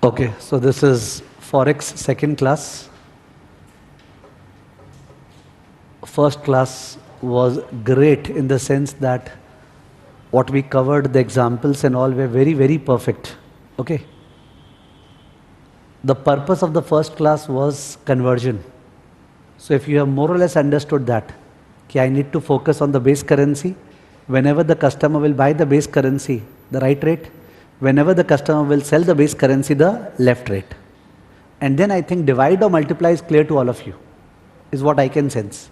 Okay, so this is Forex second class. First class was great in the sense that what we covered, the examples and all were very, very perfect. Okay. The purpose of the first class was conversion. So if you have more or less understood that, I need to focus on the base currency. Whenever the customer will buy the base currency, the right rate. Whenever the customer will sell the base currency, the left rate. And then I think divide or multiply is clear to all of you, is what I can sense.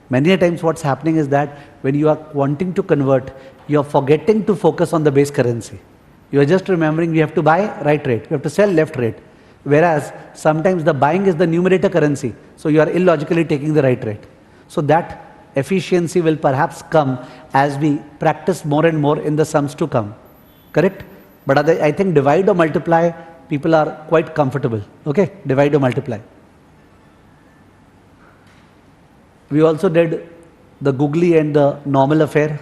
Many a times what's happening is that when you are wanting to convert, you are forgetting to focus on the base currency. You are just remembering you have to buy right rate, you have to sell left rate. Whereas sometimes the buying is the numerator currency, so you are illogically taking the right rate. So that efficiency will perhaps come as we practice more and more in the sums to come. Correct? But I think divide or multiply, people are quite comfortable. Okay? Divide or multiply. We also did the googly and the normal affair.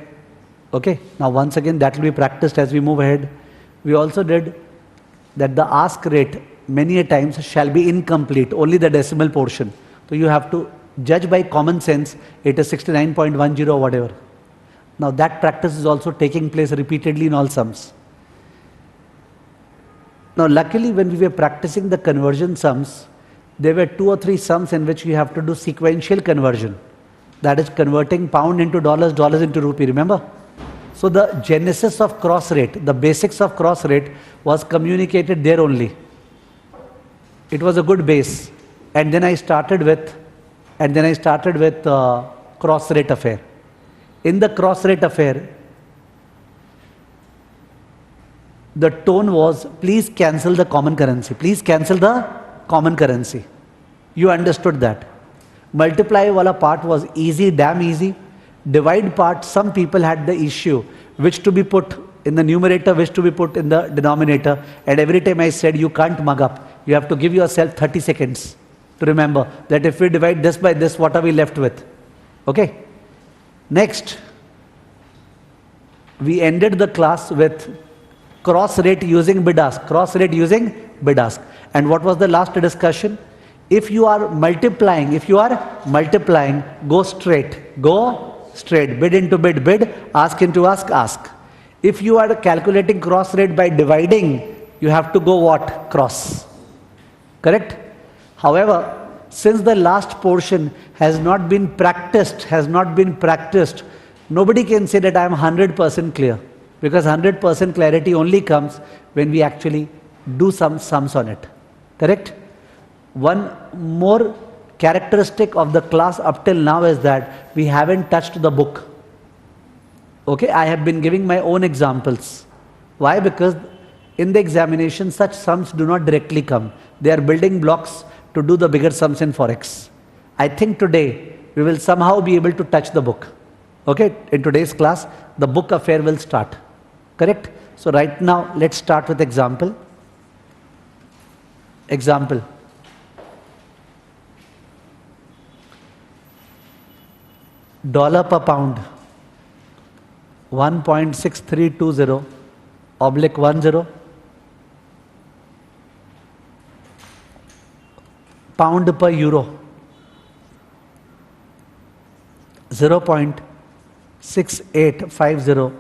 Okay? Now once again that will be practiced as we move ahead. We also did that the ask rate many a times shall be incomplete, only the decimal portion. So you have to judge by common sense, it is 69.10 or whatever. Now that practice is also taking place repeatedly in all sums. Now luckily when we were practicing the conversion sums, there were 2 or 3 sums in which you have to do sequential conversion. That is converting pound into dollars, dollars into rupee, remember? So the genesis of cross rate, the basics of cross rate was communicated there only. It was a good base. And then I started with cross rate affair. In the cross rate affair, the tone was, please cancel the common currency. Please cancel the common currency. You understood that. Multiply wala part was easy, damn easy. Divide part, some people had the issue, which to be put in the numerator, which to be put in the denominator. And every time I said, you can't mug up. You have to give yourself 30 seconds. To remember that if we divide this by this, what are we left with? Okay. Next, we ended the class with cross rate using bid ask. Cross rate using bid ask. And what was the last discussion? If you are multiplying, go straight. Go straight. Bid into bid, bid. Ask into ask, ask. If you are calculating cross rate by dividing, you have to go what? Cross. Correct? However, since the last portion has not been practiced, nobody can say that I am 100% clear. Because 100% clarity only comes when we actually do some sums on it. Correct? One more characteristic of the class up till now is that we haven't touched the book. Okay, I have been giving my own examples. Why? Because in the examination such sums do not directly come. They are building blocks to do the bigger sums in Forex. I think today we will somehow be able to touch the book. Okay, in today's class, the book affair will start. Correct? So right now, let's start with example. Example. Dollar per pound, 1.6320 oblique 10. Pound per euro, 0.6850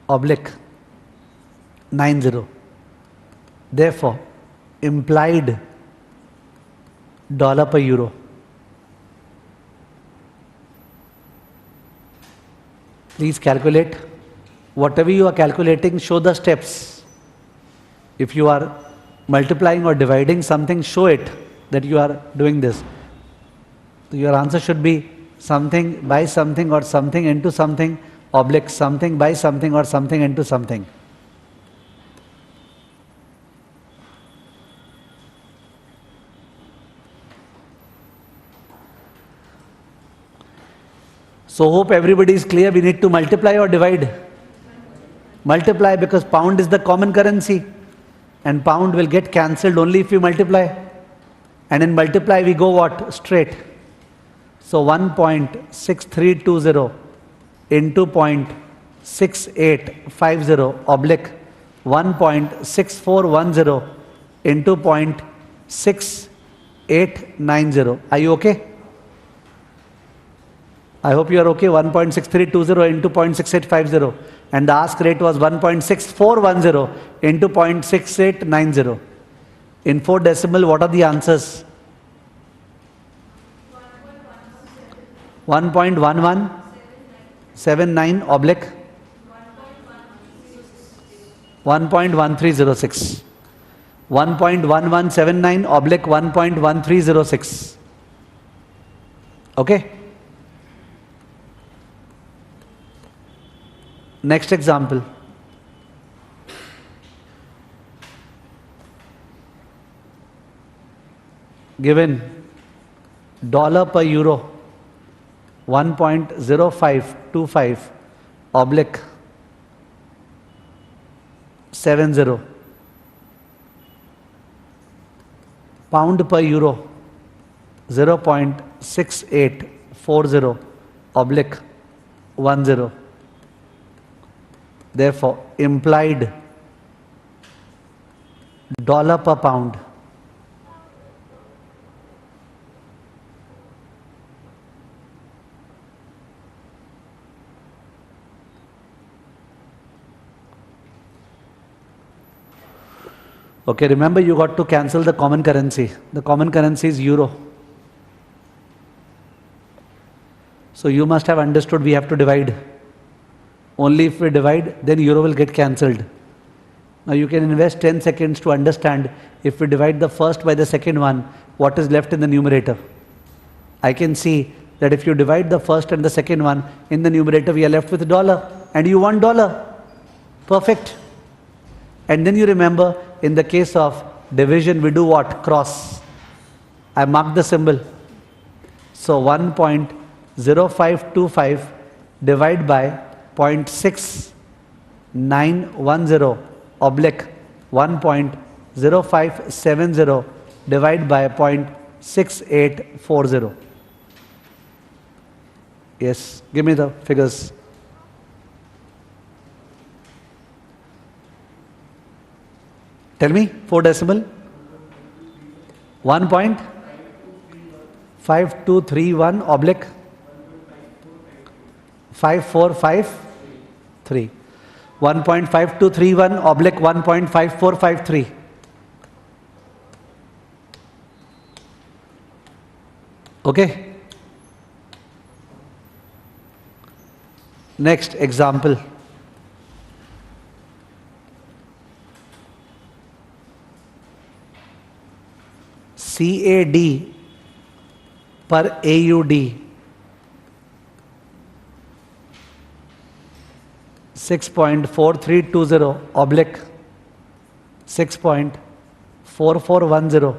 oblique 90. Therefore, implied dollar per euro. Please calculate. Whatever you are calculating, show the steps. If you are multiplying or dividing something, show it that you are doing this. So your answer should be something by something or something into something, oblique something by something or something into something. So hope everybody is clear. We need to multiply or divide? Multiply, because pound is the common currency and pound will get cancelled only if you multiply. And in multiply we go what? Straight. So 1.6320 into 0.6850 oblique 1.6410 into 0.6890. Are you okay? I hope you are okay. 1.6320 into 0.6850. And the ask rate was 1.6410 into 0.6890. In 4 decimal, what are the answers? 1.1179 oblique 1.1306. 1.1179 oblique 1.1306. Okay? Next example. Given dollar per euro 1.0525 oblique 70. Pound per euro 0.6840 oblique 10. Therefore, implied dollar per pound okay, remember you got to cancel the common currency. The common currency is euro. So you must have understood we have to divide. Only if we divide, then euro will get cancelled. Now you can invest 10 seconds to understand if we divide the first by the second one, what is left in the numerator. I can see that if you divide the first and the second one, in the numerator we are left with dollar. And you want dollar. Perfect. And then you remember, in the case of division, we do what? Cross. I mark the symbol. So 1.0525 divided by 0.6910 oblique 1.0570 divided by 0.6840. Yes, give me the figures. Tell me, 4 decimal. 1.5231 oblique 5453. 1.5231 oblique 1.5453. Okay. Next example. CAD per AUD 6.4320 oblique 6.4410.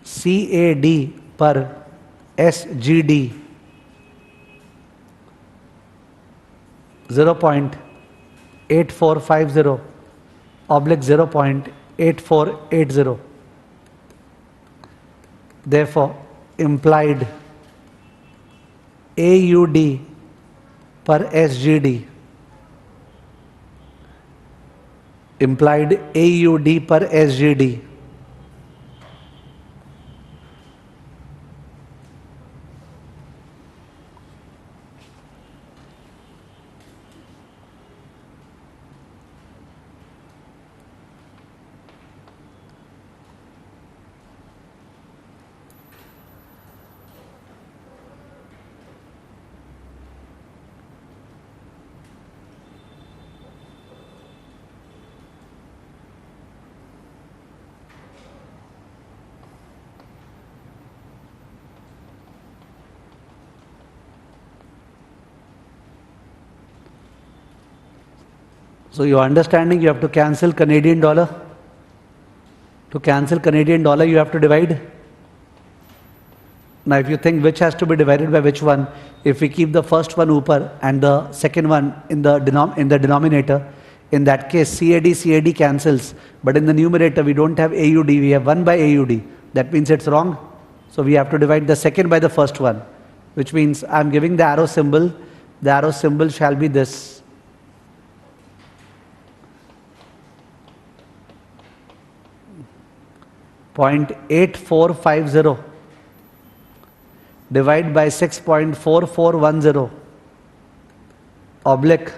CAD per SGD 0.8450 oblique 0.8480. Therefore, implied AUD per SGD, implied AUD per SGD So you are understanding, you have to cancel Canadian dollar. To cancel Canadian dollar, you have to divide. Now if you think which has to be divided by which one, if we keep the first one upper and the second one in the denominator, in that case CAD cancels, but in the numerator we don't have AUD, we have 1 by AUD. That means it's wrong. So we have to divide the second by the first one, which means I'm giving the arrow symbol. The arrow symbol shall be this. 0.8450 divide by 6.4410 oblique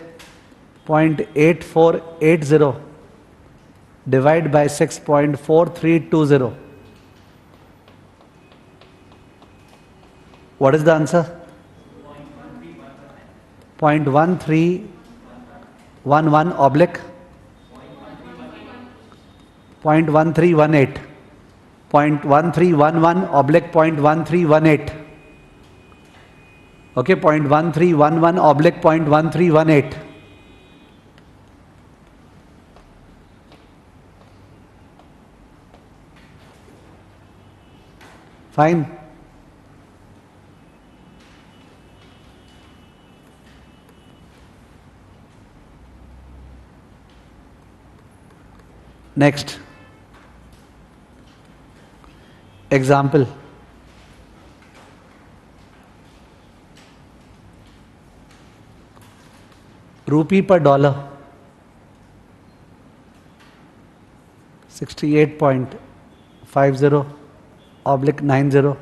0.8480 divide by 6.4320. What is the answer? 0.1311 oblique 0.1318. 0.1311 oblique 0.1318. Okay, 0.1311 oblique 0.1318. Fine. Next. Example. Rupee per dollar 68.50 oblique 90.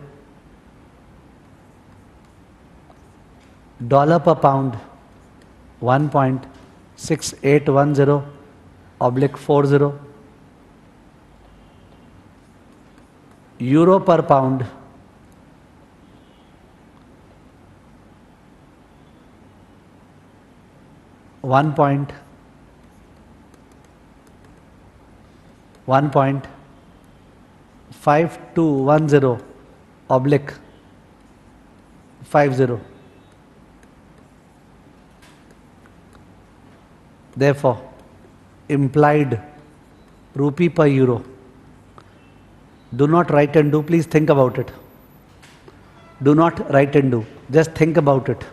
Dollar per pound 1.6810 oblique 40. Euro per pound 1.5210 oblique 50. Therefore, implied rupee per euro. Do not write and do, please think about it. Do not write and do, just think about it.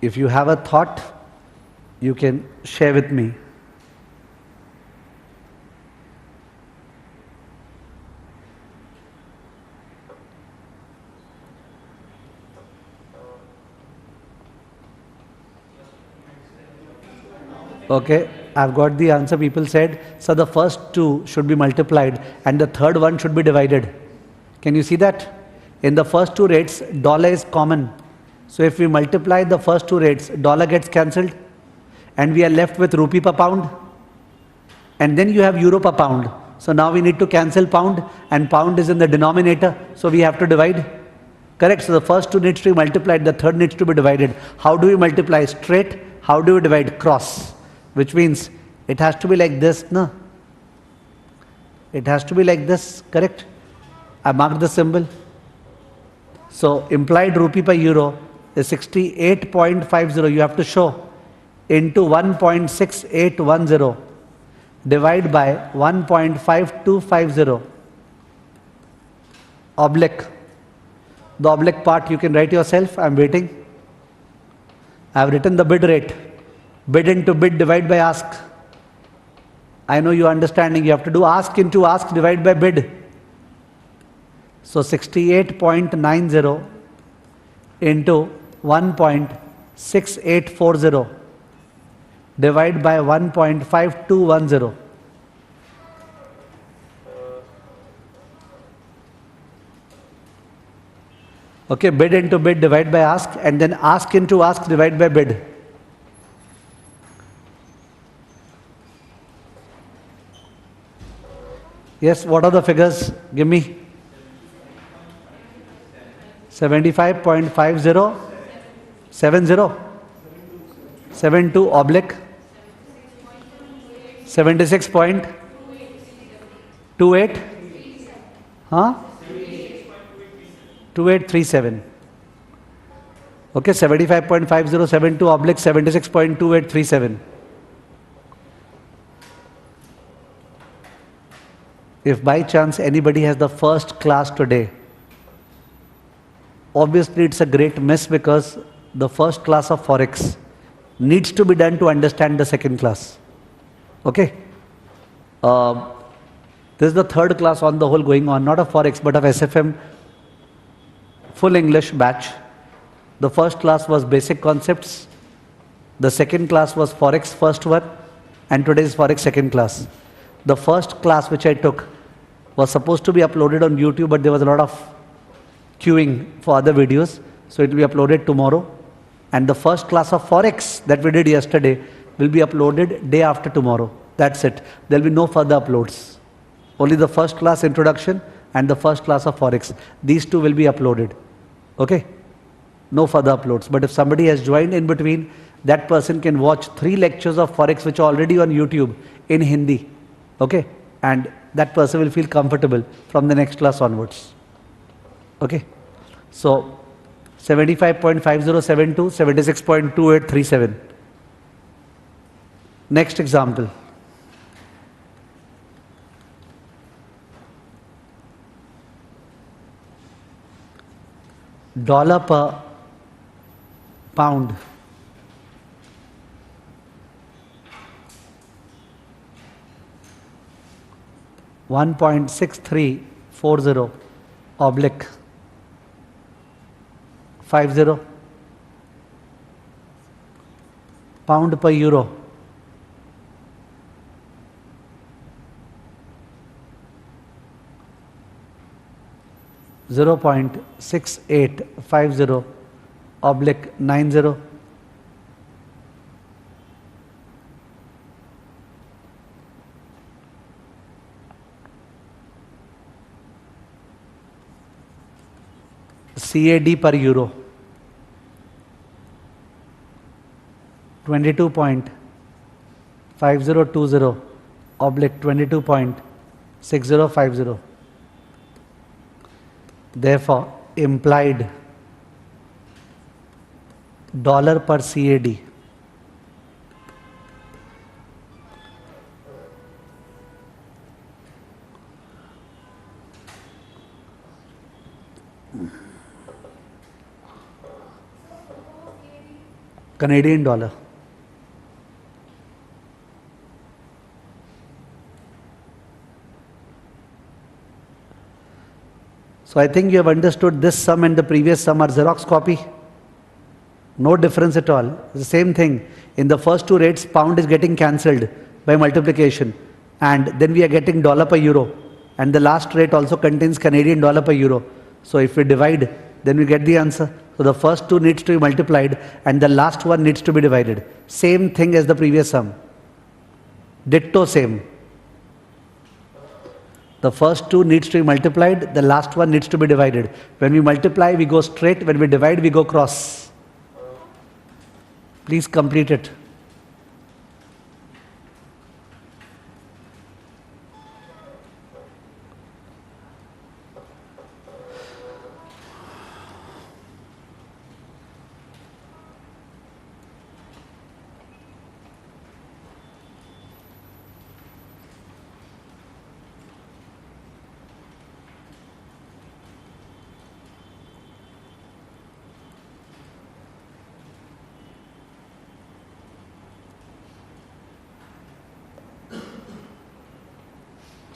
If you have a thought, you can share with me. Okay, I've got the answer. People said, so the first two should be multiplied and the third one should be divided. Can you see that? In the first two rates, dollar is common. So if we multiply the first two rates, dollar gets cancelled and we are left with rupee per pound. And then you have euro per pound. So now we need to cancel pound and pound is in the denominator. So we have to divide. Correct? So the first two needs to be multiplied, the third needs to be divided. How do we multiply? Straight. How do we divide? Cross. Which means it has to be like this, no? It has to be like this, correct? I marked the symbol. So implied rupee per euro is 68.50. You have to show into 1.6810 divide by 1.5250 oblique. The oblique part you can write yourself. I'm waiting. I have written the bid rate. Bid into bid, divide by ask. I know you are understanding. You have to do ask into ask, divide by bid. So 68.90 into 1.6840 divide by 1.5210. Okay, bid into bid, divide by ask, and then ask into ask, divide by bid. Yes, what are the figures? Give me. 75.50, 70, 72 oblique, 76.28, huh? 2837. Okay, 75.5072 oblique 76.2837. If by chance anybody has the first class today, obviously it's a great miss because the first class of Forex needs to be done to understand the second class. Okay? This is the third class on the whole going on, not of Forex but of SFM full English batch. The first class was basic concepts, the second class was Forex first one, and today is Forex second class. The first class which I took was supposed to be uploaded on YouTube, but there was a lot of queuing for other videos, so it will be uploaded tomorrow. And the first class of Forex that we did yesterday will be uploaded day after tomorrow. That's it. There will be no further uploads. Only the first class introduction and the first class of Forex. These two will be uploaded. Okay? No further uploads. But if somebody has joined in between, that person can watch 3 lectures of Forex which are already on YouTube in Hindi. Okay? And that person will feel comfortable from the next class onwards. Okay? So, 75.5072, 76.2837. Next example. Dollar per pound. $1.6340 oblique 50. Pound per euro. $0.6850 oblique 90. CAD per euro 22.5020 oblique 22.6050. Therefore, implied dollar per CAD Canadian dollar. So I think you have understood this sum and the previous sum are Xerox copy. No difference at all. It's the same thing. In the first two rates, pound is getting cancelled by multiplication. And then we are getting dollar per euro. And the last rate also contains Canadian dollar per euro. So if we divide, then we get the answer. So the first two needs to be multiplied and the last one needs to be divided. Same thing as the previous sum. Ditto same. The first two needs to be multiplied, the last one needs to be divided. When we multiply, we go straight. When we divide, we go cross. Please complete it.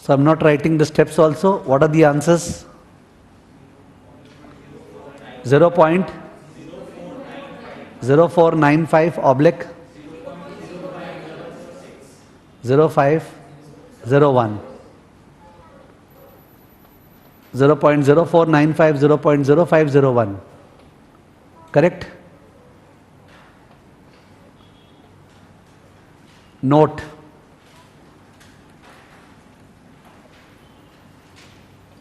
So I'm not writing the steps also. What are the answers? 0.0495 oblique 0501. 0.0495, 0.0501. Correct? Note.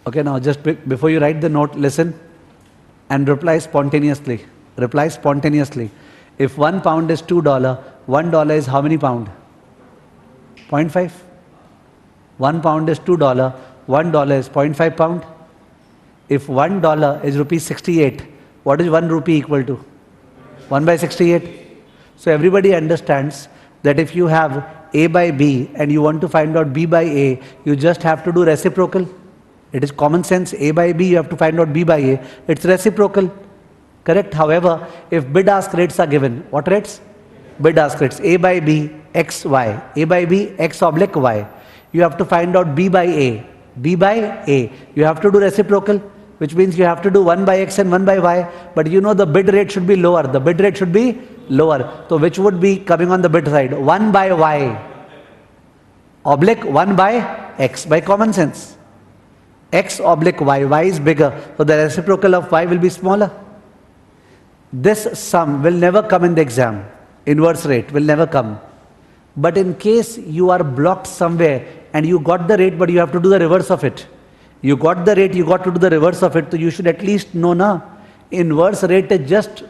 Okay, now just before you write the note, listen and reply spontaneously. Reply spontaneously. If 1 pound is $2, $1 is how many pound? 0.5. 1 pound is $2, $1 is 0.5 pound. If $1 is rupees 68, what is 1 rupee equal to? 1 by 68. So everybody understands that if you have A by B and you want to find out B by A, you just have to do reciprocal. It is common sense. A by B, you have to find out B by A. It's reciprocal. Correct? However, if bid-ask rates are given, what rates? Bid-ask rates. A by B, X, Y. A by B, X oblique Y. You have to find out B by A. B by A. You have to do reciprocal, which means you have to do 1 by X and 1 by Y. But you know the bid rate should be lower. The bid rate should be lower. So which would be coming on the bid side? 1 by Y. oblique 1 by x, by common sense. X oblique y, y is bigger, so the reciprocal of y will be smaller. This sum will never come in the exam. Inverse rate will never come. But in case you are blocked somewhere and you got the rate but you have to do the reverse of it. You got the rate, you got to do the reverse of it, so you should at least know na. Inverse rate is just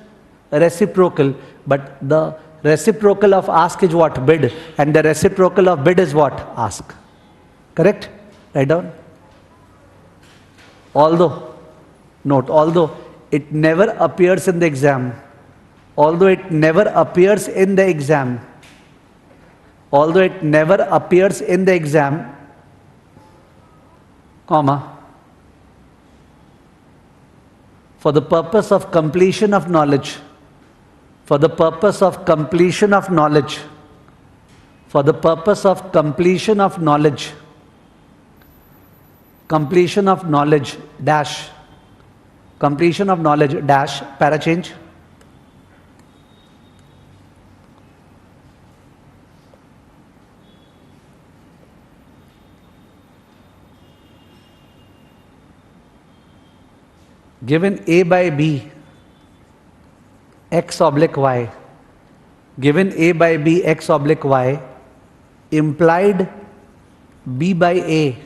reciprocal, but the reciprocal of ask is what? Bid. And the reciprocal of bid is what? Ask. Correct? Write down. Although, note, although it never appears in the exam, although it never appears in the exam, although it never appears in the exam, comma, for the purpose of completion of knowledge, for the purpose of completion of knowledge, for the purpose of completion of knowledge, completion of knowledge dash, completion of knowledge dash, para change. Given A by B, x oblique y, given A by B, x oblique y, implied B by A,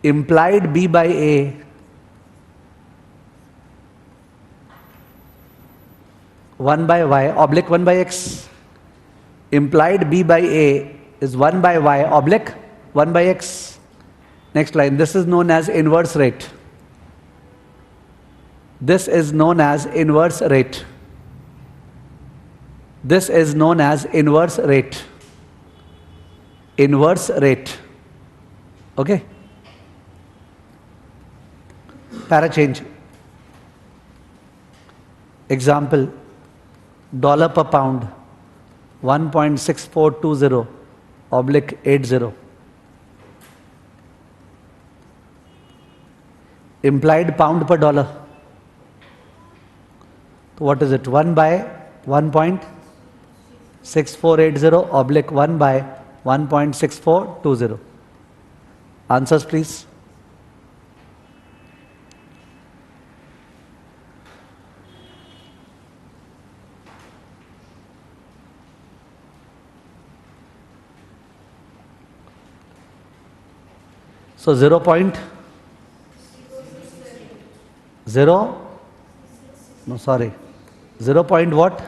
implied B by A, one by y, oblique 1 by x, implied B by A is 1 by y, oblique 1 by x. Next line, this is known as inverse rate. This is known as inverse rate. This is known as inverse rate. Inverse rate. Okay? Para change. Example, dollar per pound, 1.6420 oblique 80. Implied pound per dollar. So what is it? 1 by 1.6480 oblique 1 by 1.6420. Answers please. So 0.0, no sorry, 0 point what?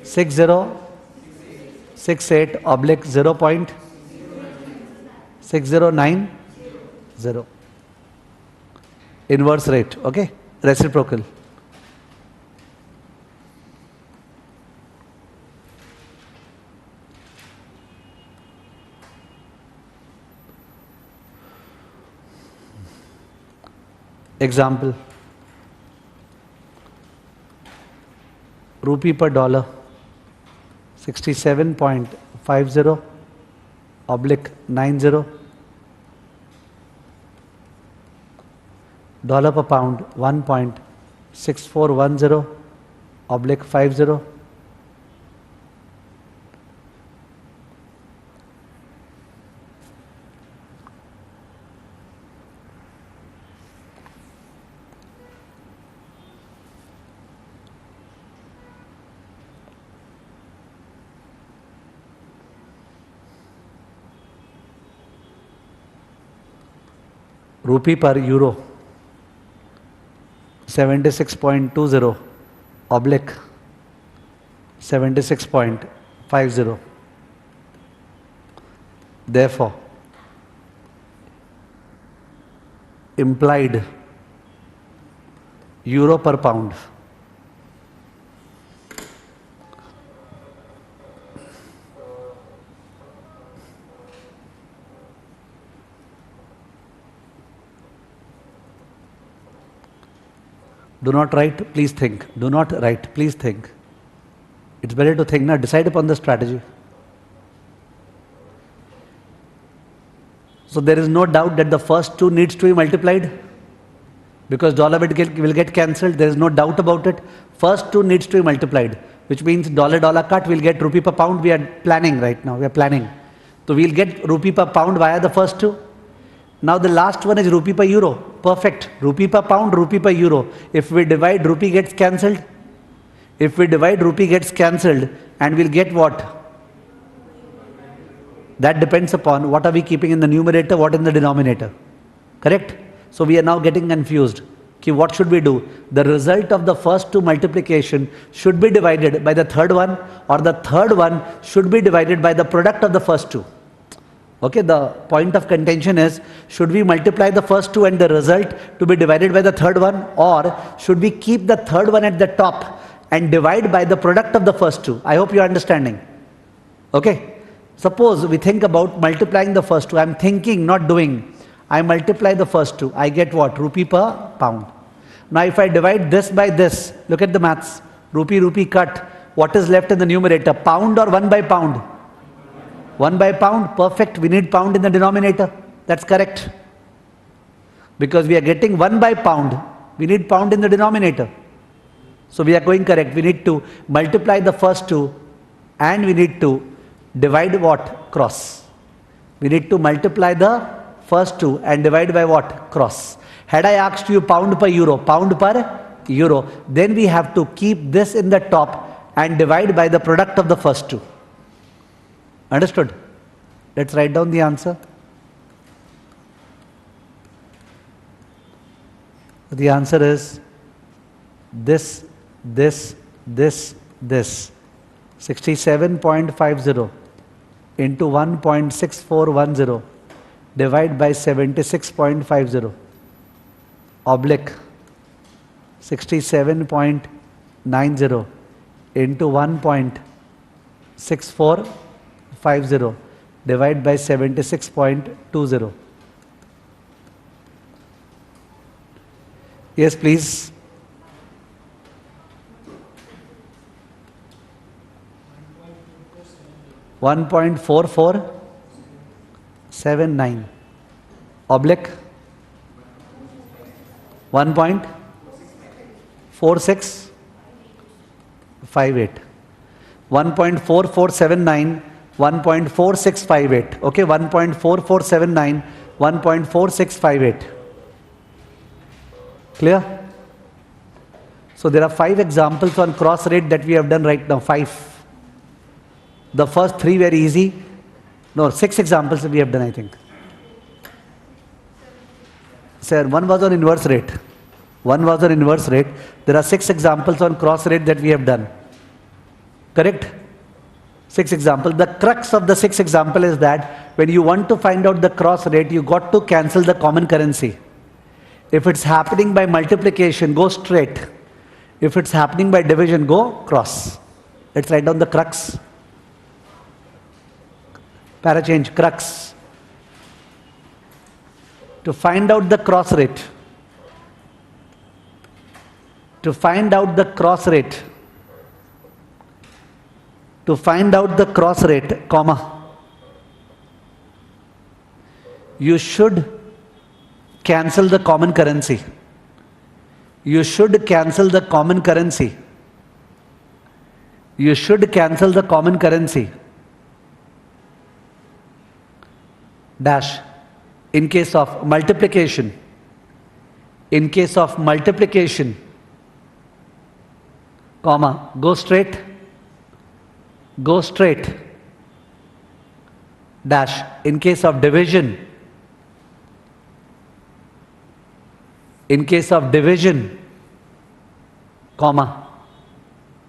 6068 oblique 0.6090. Inverse rate, okay? Reciprocal. Example, rupee per dollar 67.50 oblique 90. Dollar per pound 1.6410 oblique 50. Rupee per euro 76.20 oblique 76.50. Therefore, implied euro per pound do not write, please think. Do not write, please think. It's better to think, now decide upon the strategy. So there is no doubt that the first two needs to be multiplied because dollar will get cancelled. There is no doubt about it. First two needs to be multiplied, which means dollar cut, we'll get rupee per pound. We are planning right now. We are planning. So we'll get rupee per pound via the first two. Now the last one is rupee per euro. Perfect. Rupee per pound, rupee per euro. If we divide, rupee gets cancelled. If we divide, rupee gets cancelled, and we'll get what? That depends upon what are we keeping in the numerator, what in the denominator. Correct? So we are now getting confused. Okay, what should we do? The result of the first two multiplication should be divided by the third one, or the third one should be divided by the product of the first two. Okay, the point of contention is, should we multiply the first two and the result to be divided by the third one, or should we keep the third one at the top and divide by the product of the first two? I hope you are understanding. Okay. Suppose we think about multiplying the first two. I am thinking, not doing. I multiply the first two. I get what? Rupee per pound. Now if I divide this by this, look at the maths. Rupee cut. What is left in the numerator? Pound or 1 by pound? 1 by pound. Perfect. We need pound in the denominator. That's correct. Because we are getting 1 by pound. We need pound in the denominator. So we are going correct. We need to multiply the first two, and we need to divide what? Cross. We need to multiply the first two and divide by what? Cross. Had I asked you pound per euro, then we have to keep this in the top and divide by the product of the first two. Understood? Let's write down the answer. The answer is this. 67.50 into 1.6410 divide by 76.50 oblique 67.90 into 1.6450 divide by 76.20. Yes, please. 1.4479 oblique 1.4658. 1.4479 1.4658. Okay, 1.4479 1.4658. Clear? So there are 5 examples on cross rate that we have done right now. 5. The first 3 very easy. No, 6 examples we have done, I think. Sir, one was on inverse rate. There are 6 examples on cross rate that we have done. Correct? 6 examples. The crux of the 6 example is that when you want to find out the cross rate, you got to cancel the common currency. If it's happening by multiplication, go straight. If it's happening by division, go cross. Let's write down the crux. Para change, crux. To find out the cross rate. To find out the cross rate. To find out the cross rate, comma. You should cancel the common currency. You should cancel the common currency. You should cancel the common currency. Dash. In case of multiplication. In case of multiplication. Comma. Go straight. Go straight. Dash. In case of division. In case of division. Comma.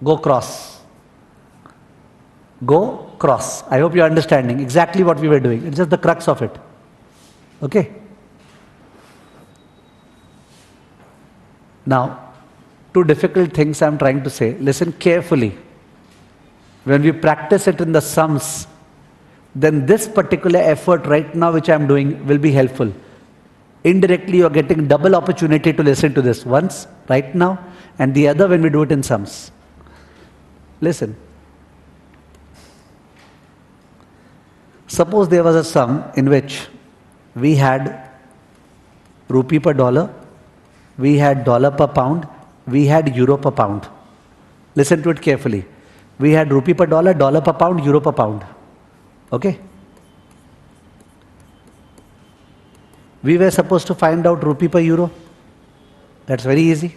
Go cross. Go cross. I hope you are understanding exactly what we were doing. It's just the crux of it. Okay. Now, 2 difficult things I am trying to say. Listen carefully. When we practice it in the sums, then this particular effort right now which I am doing will be helpful. Indirectly you are getting double opportunity to listen to this. Once right now, and the other when we do it in sums. Listen. Suppose there was a sum in which we had rupee per dollar, we had dollar per pound, we had euro per pound. Listen to it carefully. We had rupee per dollar, dollar per pound, euro per pound. Okay? We were supposed to find out rupee per euro. That's very easy.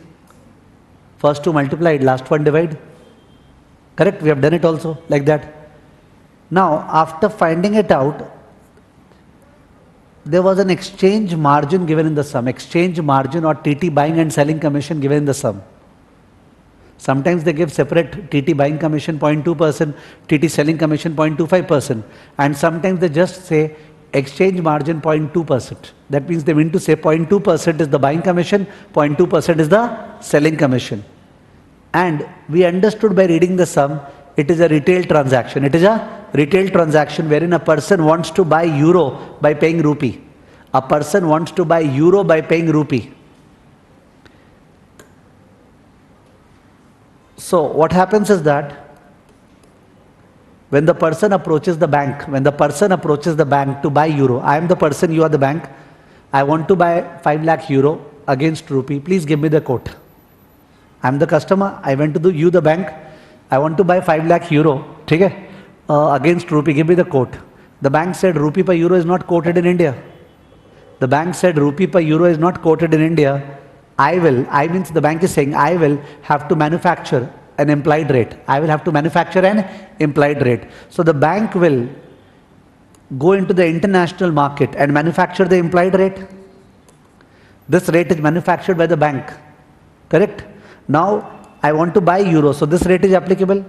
First two multiplied, last one divide. Correct? We have done it also like that. Now, after finding it out, there was an exchange margin given in the sum. Exchange margin or TT buying and selling commission given in the sum. Sometimes they give separate TT buying commission 0.2%, TT selling commission 0.25%, and sometimes they just say exchange margin 0.2%. That means they mean to say 0.2% is the buying commission, 0.2% is the selling commission. And we understood by reading the sum, it is a retail transaction. It is a retail transaction wherein a person wants to buy euro by paying rupee. A person wants to buy euro by paying rupee. So what happens is that when the person approaches the bank, to buy euro, I am the person, you are the bank, I want to buy 5 lakh euro against rupee, please give me the quote. I am the customer, I went to you the bank, I want to buy 5 lakh euro, okay, against rupee, give me the quote. The bank said rupee per euro is not quoted in India. The bank said rupee per euro is not quoted in India. I means the bank is saying I will have to manufacture an implied rate. I will have to manufacture an implied rate. So the bank will go into the international market and manufacture the implied rate. This rate is manufactured by the bank. Correct? Now I want to buy euro, so this rate is applicable.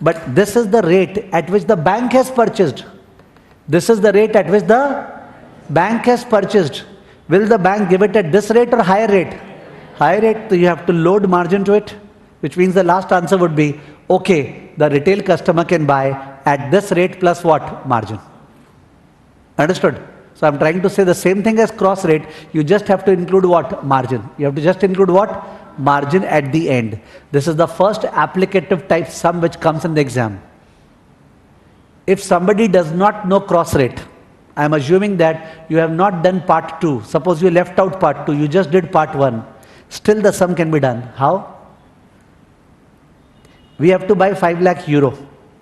But this is the rate at which the bank has purchased. This is the rate at which the bank has purchased. Will the bank give it at this rate or higher rate? Higher rate, so you have to load margin to it, which means the last answer would be, okay, the retail customer can buy at this rate plus what? Margin. Understood? So I'm trying to say the same thing as cross rate, you just have to include what? Margin. You have to just include what? Margin at the end. This is the first applicative type sum which comes in the exam. If somebody does not know cross rate, I am assuming that you have not done part 2. Suppose you left out part 2, you just did part 1. Still the sum can be done. How? We have to buy 5 lakh euro.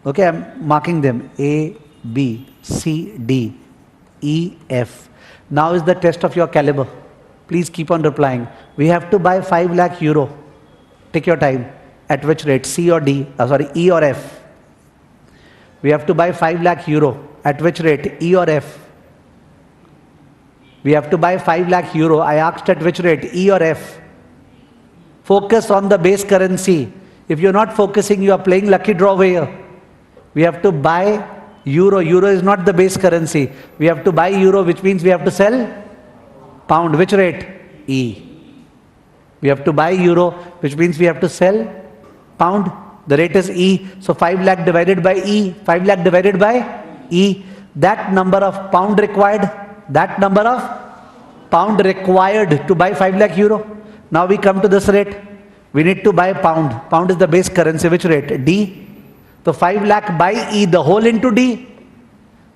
Okay, I am marking them A, B, C, D, E, F. Now is the test of your caliber. Please keep on replying. We have to buy 5 lakh euro. Take your time. At which rate? C or D? E or F? We have to buy 5 lakh euro. At which rate? E or F? We have to buy 5 lakh euro. I asked at which rate? E or F? Focus on the base currency. If you're not focusing, you are playing lucky draw over here. We have to buy euro. Euro is not the base currency. We have to buy euro, which means we have to sell pound. Which rate? E. We have to buy euro, which means we have to sell pound. The rate is E. So 5 lakh divided by E. 5 lakh divided by E. That number of pound required. That number of pound required to buy 5 lakh euro. Now we come to this rate. We need to buy pound. Pound is the base currency. Which rate? D. So 5 lakh by E, the whole into D.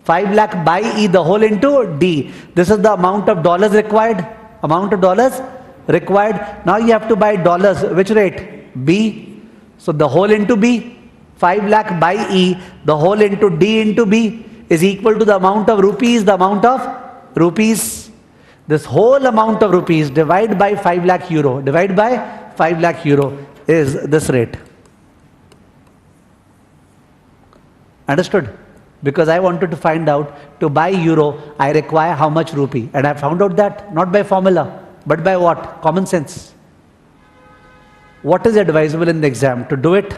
5 lakh by E, the whole into D. This is the amount of dollars required. Amount of dollars required. Now you have to buy dollars. Which rate? B. So the whole into B. 5 lakh by E, the whole into D into B is equal to the amount of rupees. The amount of rupees. This whole amount of rupees divided by 5 lakh euro. Divide by 5 lakh euro is this rate. Understood? Because I wanted to find out, to buy euro, I require how much rupee. And I found out that, not by formula, but by what? Common sense. What is advisable in the exam? To do it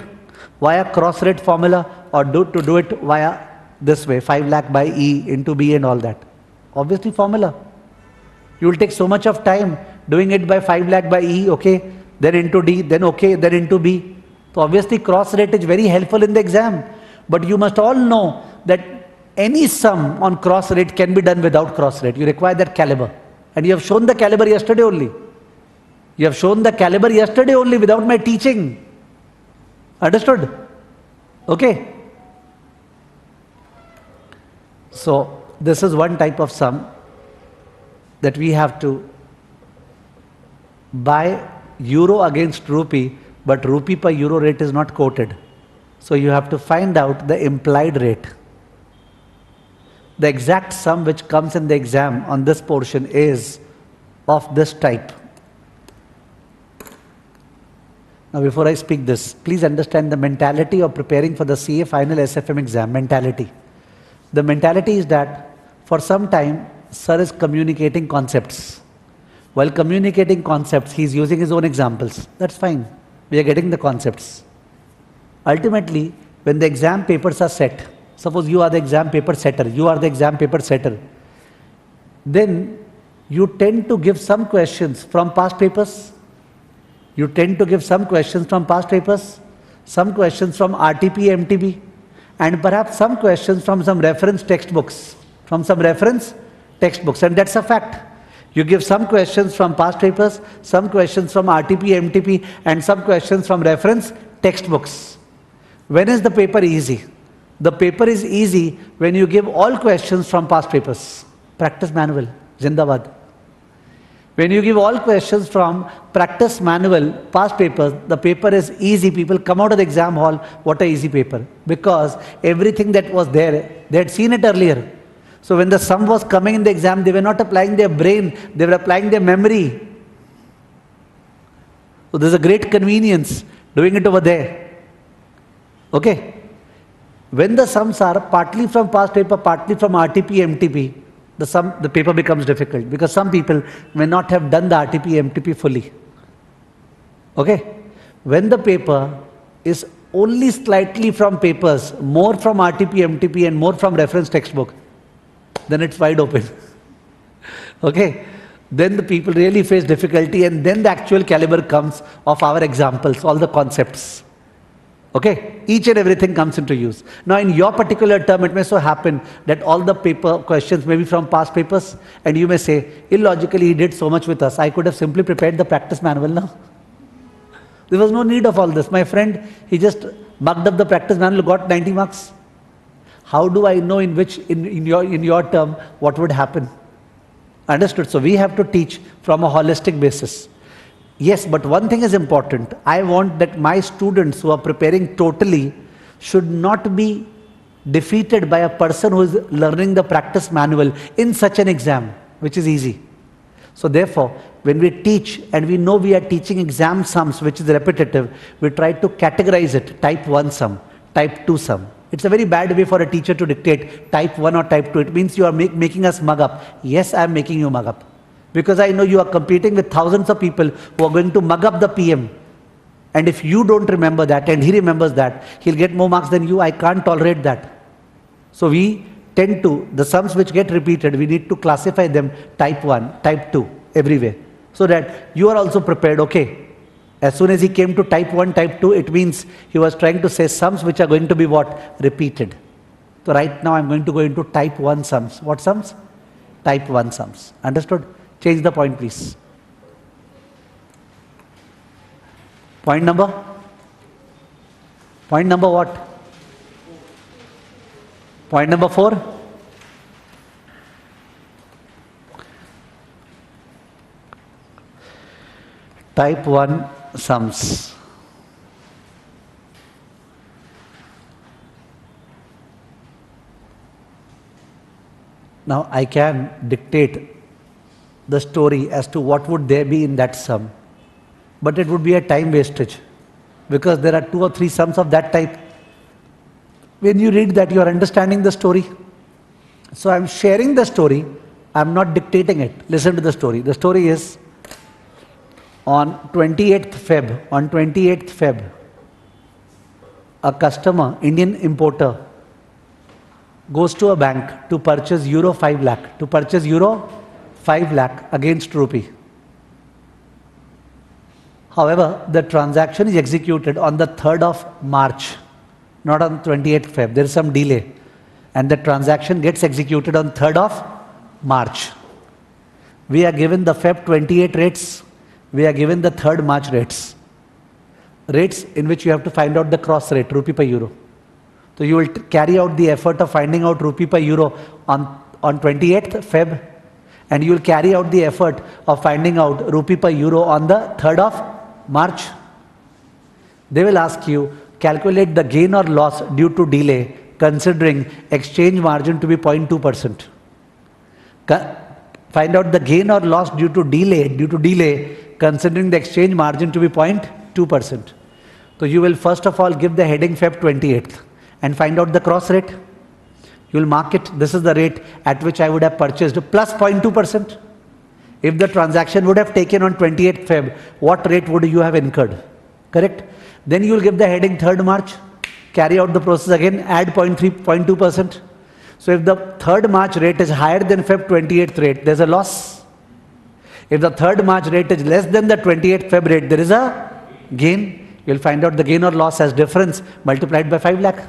via cross rate formula or to do it via this way, 5 lakh by E into B and all that? Obviously formula. You will take so much of time doing it by 5 lakh by E, okay, then into D, then okay, then into B. So obviously cross rate is very helpful in the exam. But you must all know that any sum on cross rate can be done without cross rate. You require that caliber. And you have shown the caliber yesterday only. You have shown the caliber yesterday only without my teaching. Understood? Okay. So this is one type of sum that we have to buy euro against rupee, but rupee per euro rate is not quoted. So you have to find out the implied rate. the exact sum which comes in the exam on this portion is of this type. Now before I speak this, please understand the mentality of preparing for the CA final SFM exam, mentality. The mentality is that for some time, sir is communicating concepts. While communicating concepts, he is using his own examples. That's fine. We are getting the concepts. Ultimately, when the exam papers are set, suppose you are the exam paper setter, then you tend to give some questions from past papers. Some questions from RTP, MTB, and perhaps some questions from some reference textbooks. And that's a fact. You give some questions from past papers, some questions from RTP, MTP, and some questions from reference textbooks. When is the paper easy? The paper is easy when you give all questions from past papers. Practice manual, Zindabad. When you give all questions from practice manual, past papers, the paper is easy. People come out of the exam hall, what an easy paper. Because everything that was there, they had seen it earlier. So when the sum was coming in the exam, they were not applying their brain, they were applying their memory. So there's a great convenience doing it over there. Okay? When the sums are partly from past paper, partly from RTP, MTP, the paper becomes difficult because some people may not have done the RTP, MTP fully. Okay? When the paper is only slightly from papers, more from RTP, MTP and more from reference textbook, then it's wide open. Okay? Then the people really face difficulty and then the actual caliber comes of our examples, all the concepts. Okay? Each and everything comes into use. Now in your particular term, it may so happen that all the paper questions may be from past papers and you may say, illogically he did so much with us. I could have simply prepared the practice manual now. There was no need of all this. My friend, he just mugged up the practice manual, got 90 marks. How do I know in your term what would happen? Understood? So we have to teach from a holistic basis. Yes, but one thing is important. I want that my students who are preparing totally should not be defeated by a person who is learning the practice manual in such an exam, which is easy. So therefore, when we teach and we know we are teaching exam sums, which is repetitive, we try to categorize it, type 1 sum, type 2 sum. It's a very bad way for a teacher to dictate type 1 or type 2. It means you are making us mug up. Yes, I am making you mug up. Because I know you are competing with thousands of people who are going to mug up the PM. And if you don't remember that and he remembers that, he'll get more marks than you. I can't tolerate that. So we tend to, the sums which get repeated, we need to classify them type 1, type 2, everywhere. So that you are also prepared, okay. As soon as he came to type 1, type 2, it means he was trying to say sums which are going to be what? Repeated. So right now I'm going to go into type 1 sums. What sums? Type 1 sums. Understood? Change the point, please. Point number? Point number what? Point number 4? Type 1 sums. Now I can dictate the story as to what would there be in that sum. But it would be a time wastage because there are 2 or 3 sums of that type. When you read that, you are understanding the story. So I'm sharing the story, I'm not dictating it. Listen to the story. The story is on 28th Feb, a customer, Indian importer, goes to a bank to purchase euro 5 lakh against rupee. However, the transaction is executed on the 3rd of March, not on 28th Feb. There is some delay. And the transaction gets executed on 3rd of March. We are given the Feb 28 rates. We are given the 3rd March rates. Rates in which you have to find out the cross rate, rupee per euro. So you will carry out the effort of finding out rupee per euro on 28th Feb. And you will carry out the effort of finding out rupee per euro on the 3rd of March. They will ask you, calculate the gain or loss due to delay considering exchange margin to be 0.2%. Find out the gain or loss due to delay, considering the exchange margin to be 0.2%. So you will first of all give the heading Feb 28th and find out the cross rate. You will mark it, this is the rate at which I would have purchased, plus 0.2%. If the transaction would have taken on 28th Feb, what rate would you have incurred? Correct? Then you will give the heading 3rd March, carry out the process again, add 0.2%. So if the 3rd March rate is higher than Feb 28th rate, there is a loss. If the 3rd March rate is less than the 28th Feb rate, there is a gain. You will find out the gain or loss as difference multiplied by 5 lakh.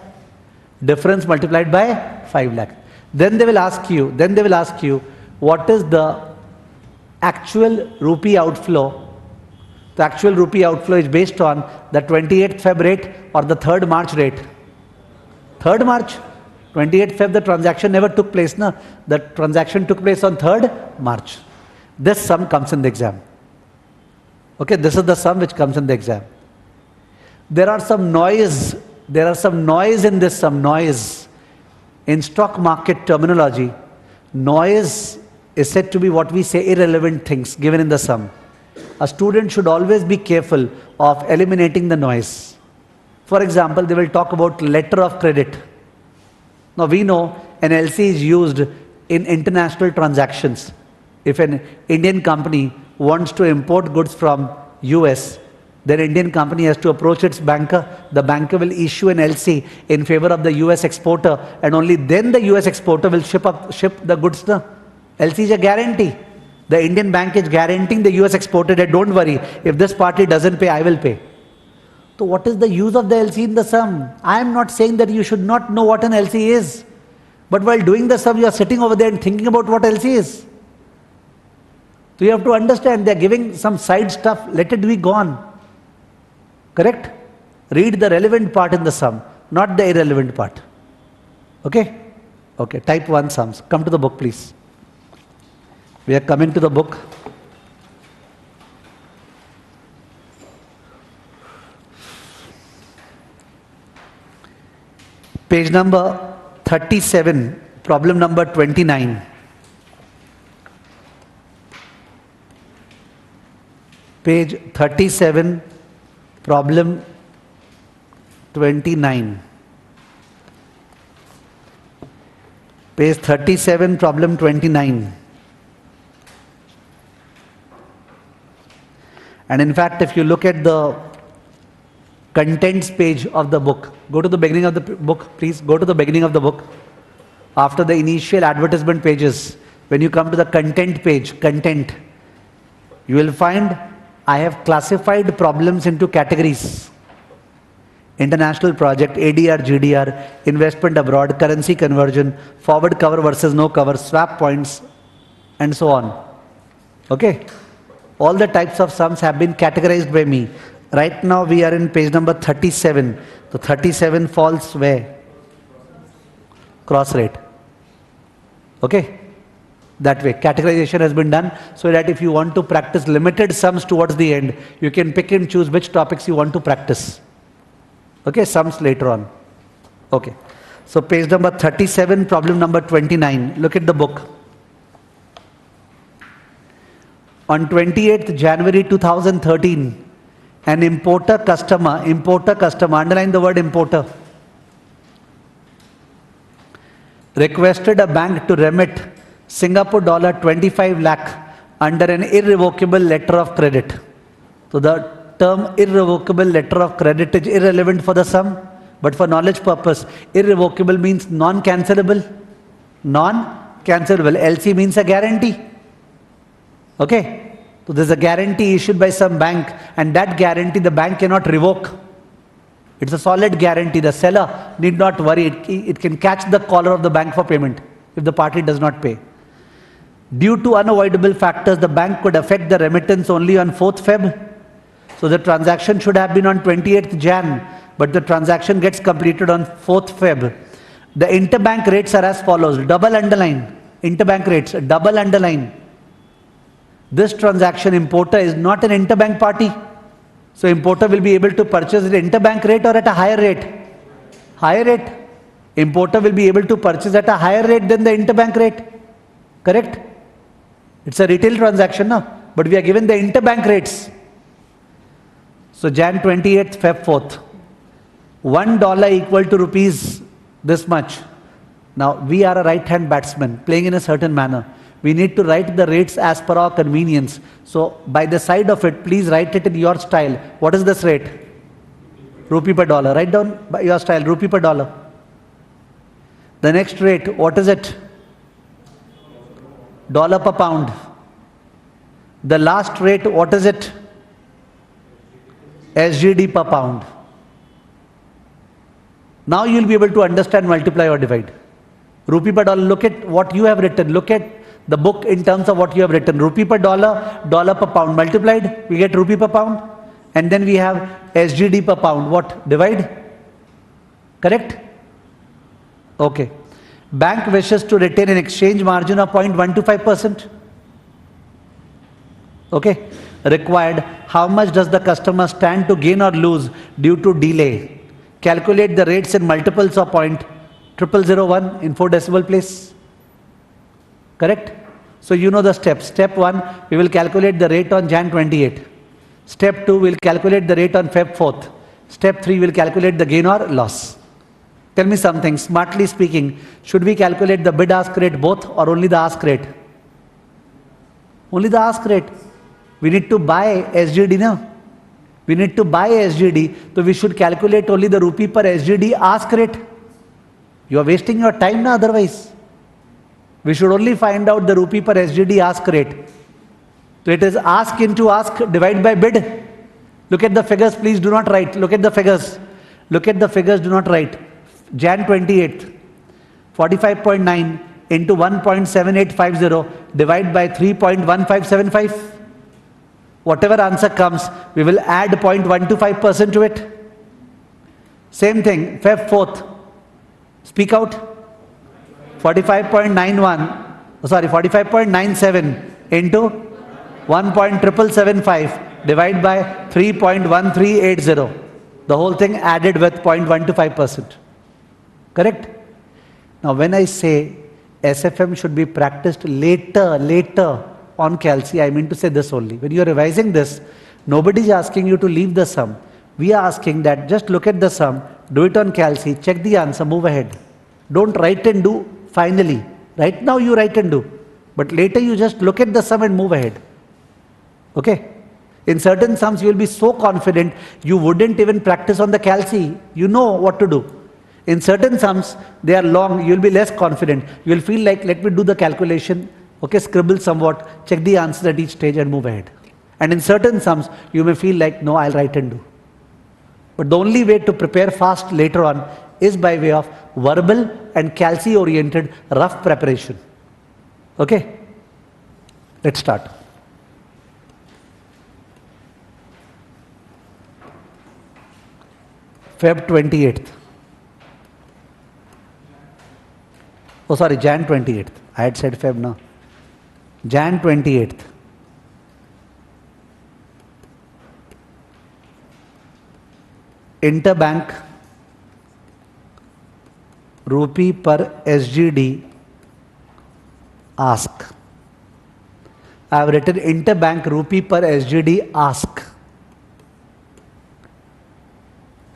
Difference multiplied by 5 lakh. Then they will ask you, what is the actual rupee outflow? The actual rupee outflow is based on the 28th Feb rate or the 3rd March rate. 3rd March. 28th Feb, the transaction never took place. No? The transaction took place on 3rd March. This sum comes in the exam. Okay, this is the sum which comes in the exam. There are some noise in this sum, noise. In stock market terminology, noise is said to be what we say irrelevant things given in the sum. A student should always be careful of eliminating the noise. For example, they will talk about letter of credit. Now we know an LC is used in international transactions. If an Indian company wants to import goods from US, then Indian company has to approach its banker. The banker will issue an LC in favor of the US exporter, and only then the US exporter will ship the goods. LC is a guarantee. The Indian bank is guaranteeing the US exporter that don't worry, if this party doesn't pay, I will pay. So what is the use of the LC in the sum? I am not saying that you should not know what an LC is. But while doing the sum, you are sitting over there and thinking about what LC is. So you have to understand, they are giving some side stuff, let it be gone. Correct? Read the relevant part in the sum, not the irrelevant part. Okay? Okay, type 1 sums. Come to the book, please. We are coming to the book. Page number 37, problem number 29. Page 37, problem 29. Page 37, problem 29. And in fact, if you look at the contents page of the book, go to the beginning of the book, please. Go to the beginning of the book. After the initial advertisement pages, when you come to the content page, content, you will find I have classified problems into categories. International project, ADR, GDR, investment abroad, currency conversion, forward cover versus no cover, swap points, and so on. Okay? All the types of sums have been categorized by me. Right now we are in page number 37. The 37 falls where? Cross rate. Okay? That way. Categorization has been done so that if you want to practice limited sums towards the end, you can pick and choose which topics you want to practice. Okay? Sums later on. Okay. So page number 37, problem number 29. Look at the book. On 28th January 2013, an importer customer, underline the word importer, requested a bank to remit Singapore dollar 25 lakh under an irrevocable letter of credit. So the term irrevocable letter of credit is irrelevant for the sum, but for knowledge purpose, irrevocable means non-cancelable. Non-cancelable. LC means a guarantee. Okay? So there's a guarantee issued by some bank, and that guarantee the bank cannot revoke. It's a solid guarantee. The seller need not worry. It can catch the collar of the bank for payment if the party does not pay. Due to unavoidable factors, the bank could affect the remittance only on 4th Feb. So the transaction should have been on 28th Jan, but the transaction gets completed on 4th Feb. The interbank rates are as follows. Double underline. Interbank rates, double underline. This transaction, importer is not an interbank party. So importer will be able to purchase at interbank rate or at a higher rate. Higher rate. Importer will be able to purchase at a higher rate than the interbank rate. Correct? It's a retail transaction now, but we are given the interbank rates. So Jan 28th, Feb 4th. $1 equal to rupees this much. Now we are a right-hand batsman playing in a certain manner. We need to write the rates as per our convenience. So by the side of it, please write it in your style. What is this rate? Rupee per dollar. Write down by your style, rupee per dollar. The next rate, what is it? Dollar per pound. The last rate, what is it? SGD per pound. Now you will be able to understand, multiply or divide. Rupee per dollar, look at what you have written. Look at the book in terms of what you have written. Rupee per dollar, dollar per pound. Multiplied, we get rupee per pound. And then we have SGD per pound. What? Divide? Correct? Okay. Bank wishes to retain an exchange margin of 0.125%. Okay. Required. How much does the customer stand to gain or lose due to delay? Calculate the rates in multiples of 0.0001 in 4 decimal place. Correct? So you know the steps. Step 1, we will calculate the rate on Jan 28. Step 2, we will calculate the rate on Feb 4th. Step 3, we will calculate the gain or loss. Tell me something, smartly speaking, should we calculate the bid-ask rate both or only the ask rate? Only the ask rate. We need to buy SGD now. We need to buy SGD, so we should calculate only the rupee per SGD ask rate. You are wasting your time now otherwise. We should only find out the rupee per SGD ask rate. So it is ask into ask divided by bid. Look at the figures, please do not write. Look at the figures. Look at the figures, do not write. Jan 28th, 45.9 into 1.7850 divided by 3.1575. Whatever answer comes, we will add 0.125% to it. Same thing, Feb 4th. Speak out. 45.97 into 1.775 divided by 3.1380. The whole thing added with 0.125%. Correct? Now when I say SFM should be practiced later on Calci, I mean to say this only. When you are revising this, nobody is asking you to leave the sum. We are asking that just look at the sum, do it on Calci, check the answer, move ahead. Don't write and do finally. Right now you write and do. But later you just look at the sum and move ahead. Okay? In certain sums you will be so confident, you wouldn't even practice on the Calci. You know what to do. In certain sums, they are long, you will be less confident. You will feel like, let me do the calculation. Okay, scribble somewhat, check the answers at each stage and move ahead. And in certain sums, you may feel like, no, I'll write and do. But the only way to prepare fast later on is by way of verbal and Calci-oriented rough preparation. Okay? Let's start. Feb 28th. Oh, sorry, Jan 28th. I had said Feb now. Jan 28th. Interbank rupee per SGD ask. I have written interbank rupee per SGD ask.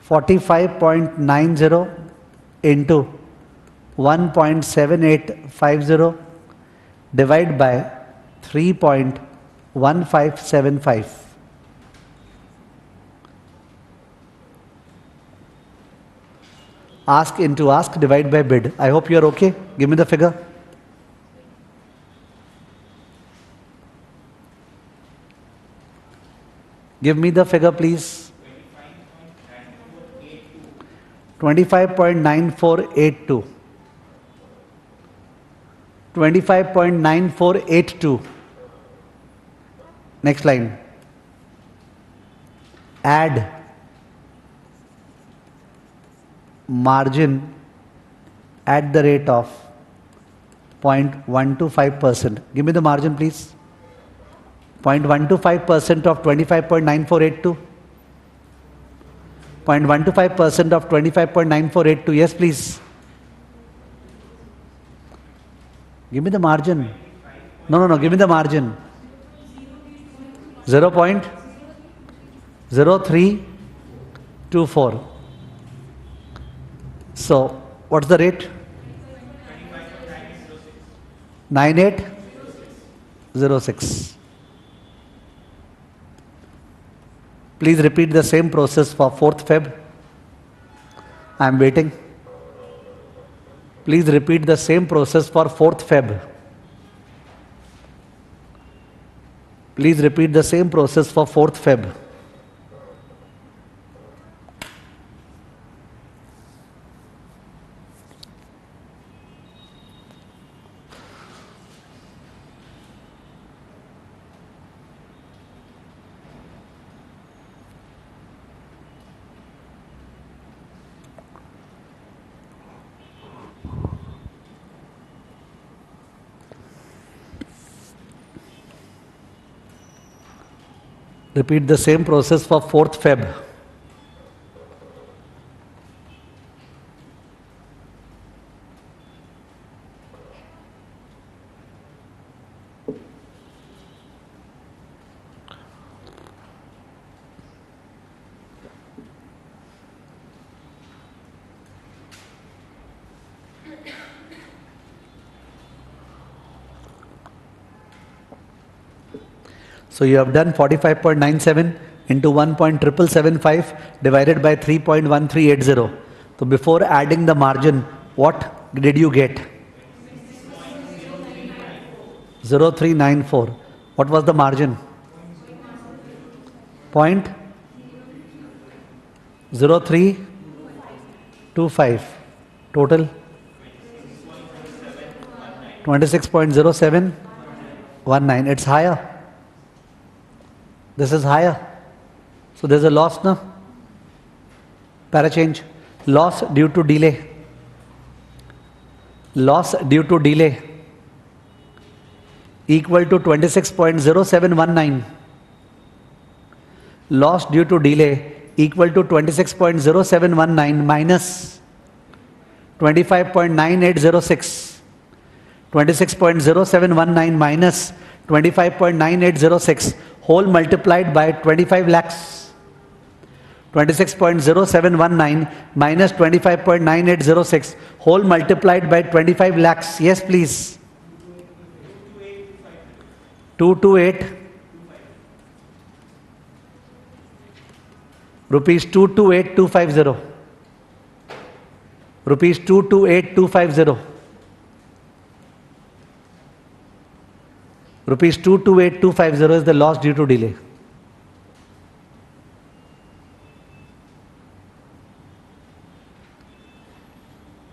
45.90 into 1.7850 divided by 3.1575. Ask into ask, divide by bid. I hope you are okay. Give me the figure. Give me the figure, please. 25.9482. 25.9482. Next line. Add margin at the rate of 0.125%. Give me the margin, please. 0.125% of 25.9482. 0.125% of 25.9482. Yes, please. Give me the margin. No, give me the margin. 0.0324. So, what's the rate? 9806. Please repeat the same process for 4th Feb. I am waiting. Please repeat the same process for 4th Feb. Please repeat the same process for 4th Feb. Repeat the same process for 4th Feb. So you have done 45.97 into 1.7775 divided by 3.1380. So before adding the margin, what did you get? 0394. What was the margin? 0.0325. Total 26.0719. It's higher. This is higher. So there's a loss now. Para change. Loss due to delay. Loss due to delay equal to 26.0719. Loss due to delay equal to 26.0719 minus 25.9806. 26.0719 minus 25.9806 whole multiplied by 25 lakhs. 26.0719 minus 25.9806 whole multiplied by 25 lakhs. Yes, please. 228 rupees 228250. Rupees 228250. Rupees 228250 is the loss due to delay.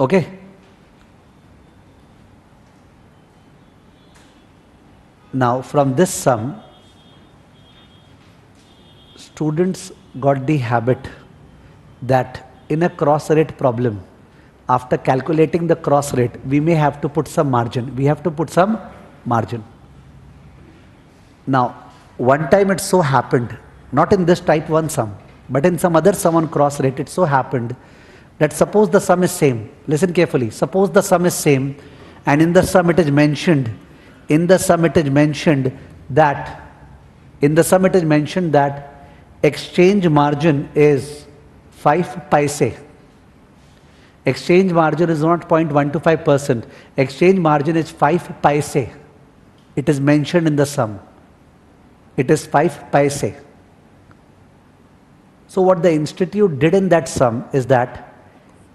Okay. Now from this sum, students got the habit that in a cross rate problem, after calculating the cross rate, we may have to put some margin. We have to put some margin. Now, one time it so happened, not in this type 1 sum, but in some other sum on cross rate, it so happened that suppose the sum is same. Listen carefully. Suppose the sum is same, and in the sum it is mentioned, that exchange margin is 5 paise. Exchange margin is not 0.125%. Exchange margin is 5 paise. It is mentioned in the sum. It is 5 paise. So what the institute did in that sum is that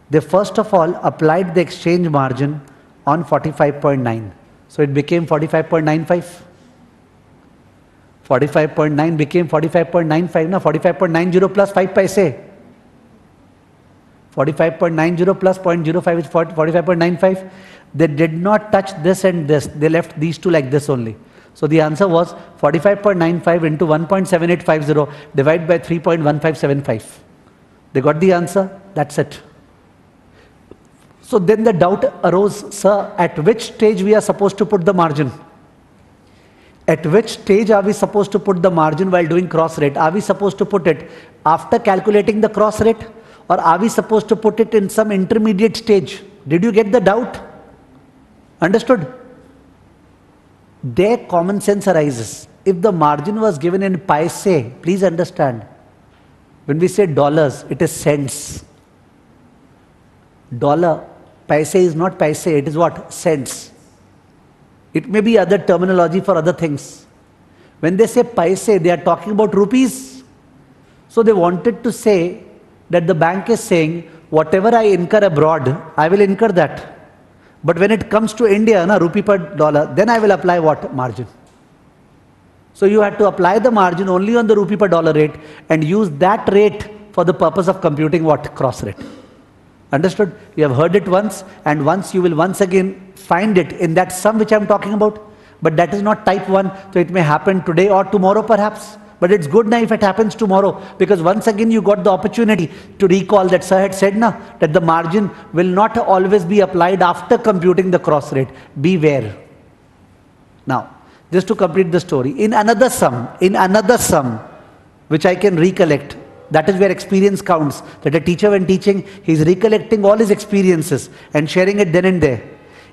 they first of all applied the exchange margin on 45.9. So it became 45.95. 45.9 became 45.95. Now 45.90 plus 5 paise. 45.90 plus 0.05 is 45.95. They did not touch this and this. They left these two like this only. So the answer was 45.95 into 1.7850 divided by 3.1575. They got the answer. That's it. So then the doubt arose, sir, at which stage we are supposed to put the margin? At which stage are we supposed to put the margin while doing cross rate? Are we supposed to put it after calculating the cross rate, or are we supposed to put it in some intermediate stage? Did you get the doubt? Understood? There common sense arises. If the margin was given in paise, please understand, when we say dollars, it is cents. Dollar, paise is not paise, it is what? Cents. It may be other terminology for other things. When they say paise, they are talking about rupees. So they wanted to say that the bank is saying, whatever I incur abroad, I will incur that. But when it comes to India, rupee per dollar, then I will apply what? Margin. So you had to apply the margin only on the rupee per dollar rate and use that rate for the purpose of computing what? Cross rate. Understood? You have heard it once, and once you will once again find it in that sum which I am talking about. But that is not type 1, so it may happen today or tomorrow perhaps. But it's good now if it happens tomorrow, because once again you got the opportunity to recall that sir had said that the margin will not always be applied after computing the cross rate. Beware. Now, just to complete the story, in another sum, which I can recollect, that is where experience counts, that a teacher when teaching, he is recollecting all his experiences and sharing it then and there.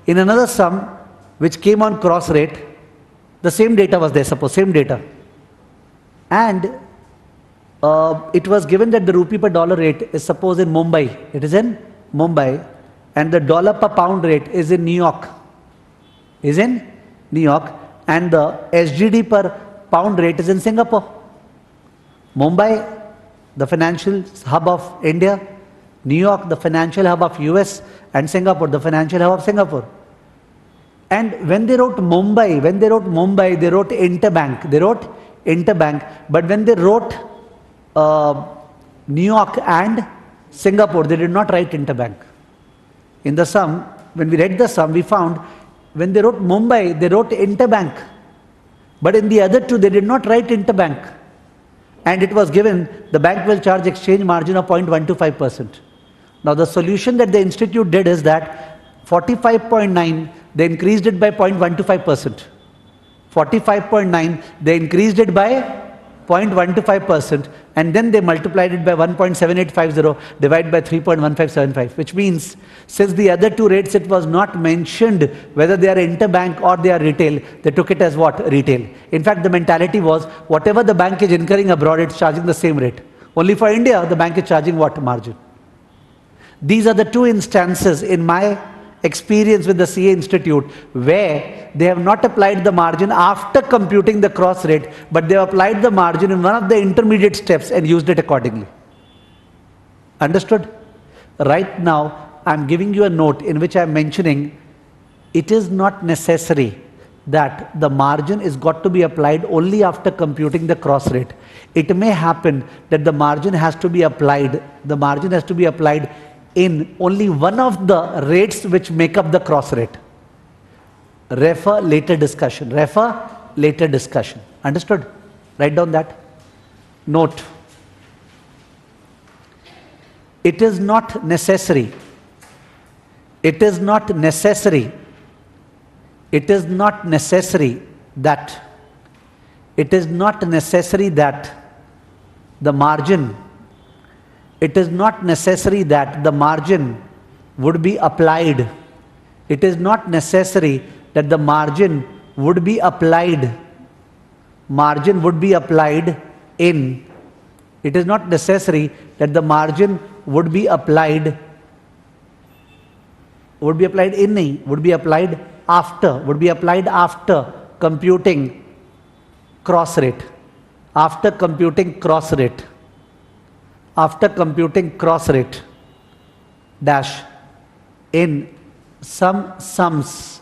In another sum, which came on cross rate, the same data was there, suppose, same data. And it was given that the rupee per dollar rate is suppose in Mumbai. It is in Mumbai. And the dollar per pound rate is in New York. Is in New York. And the SGD per pound rate is in Singapore. Mumbai, the financial hub of India. New York, the financial hub of US. And Singapore, the financial hub of Singapore. And when they wrote Mumbai, they wrote interbank. They wrote interbank. But when they wrote New York and Singapore, they did not write interbank. In the sum, when we read the sum, we found when they wrote Mumbai, they wrote interbank. But in the other two, they did not write interbank. And it was given, the bank will charge exchange margin of 0.125%. Now the solution that the institute did is that 45.9, they increased it by 0.125%. 45.9, they increased it by 0.125%, and then they multiplied it by 1.7850 divided by 3.1575, which means since the other two rates it was not mentioned whether they are interbank or they are retail, they took it as what? Retail. In fact, the mentality was whatever the bank is incurring abroad, it's charging the same rate. Only for India, the bank is charging what? Margin. These are the two instances in my experience with the CA Institute where they have not applied the margin after computing the cross rate, but they have applied the margin in one of the intermediate steps and used it accordingly. Understood? Right now, I am giving you a note in which I am mentioning it is not necessary that the margin is got to be applied only after computing the cross rate. It may happen that the margin has to be applied, in only one of the rates which make up the cross rate. Refer later discussion. Understood? Write down that. Note. It is not necessary. That the margin would be applied. It is not necessary that the margin would be applied. Margin would be applied in. It is not necessary that the margin would be applied. Would be applied in. Would be applied after computing cross rate. After computing cross rate dash in some sums,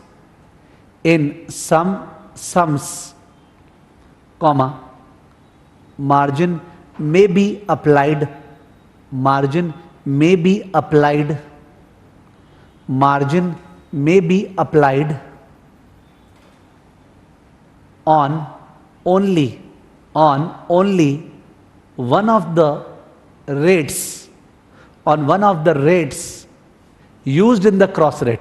comma, margin may be applied on only one of the rates, used in the cross rate.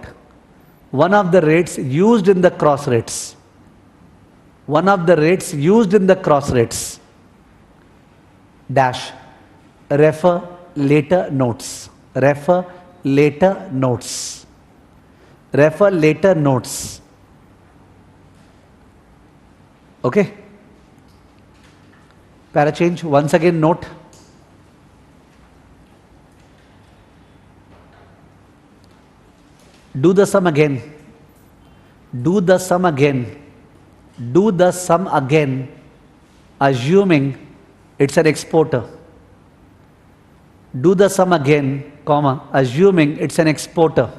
Dash. Refer later notes. Okay? Para change, once again note. Do the sum again. Do the sum again. Do the sum again, assuming it's an exporter. Do the sum again, comma, assuming it's an exporter.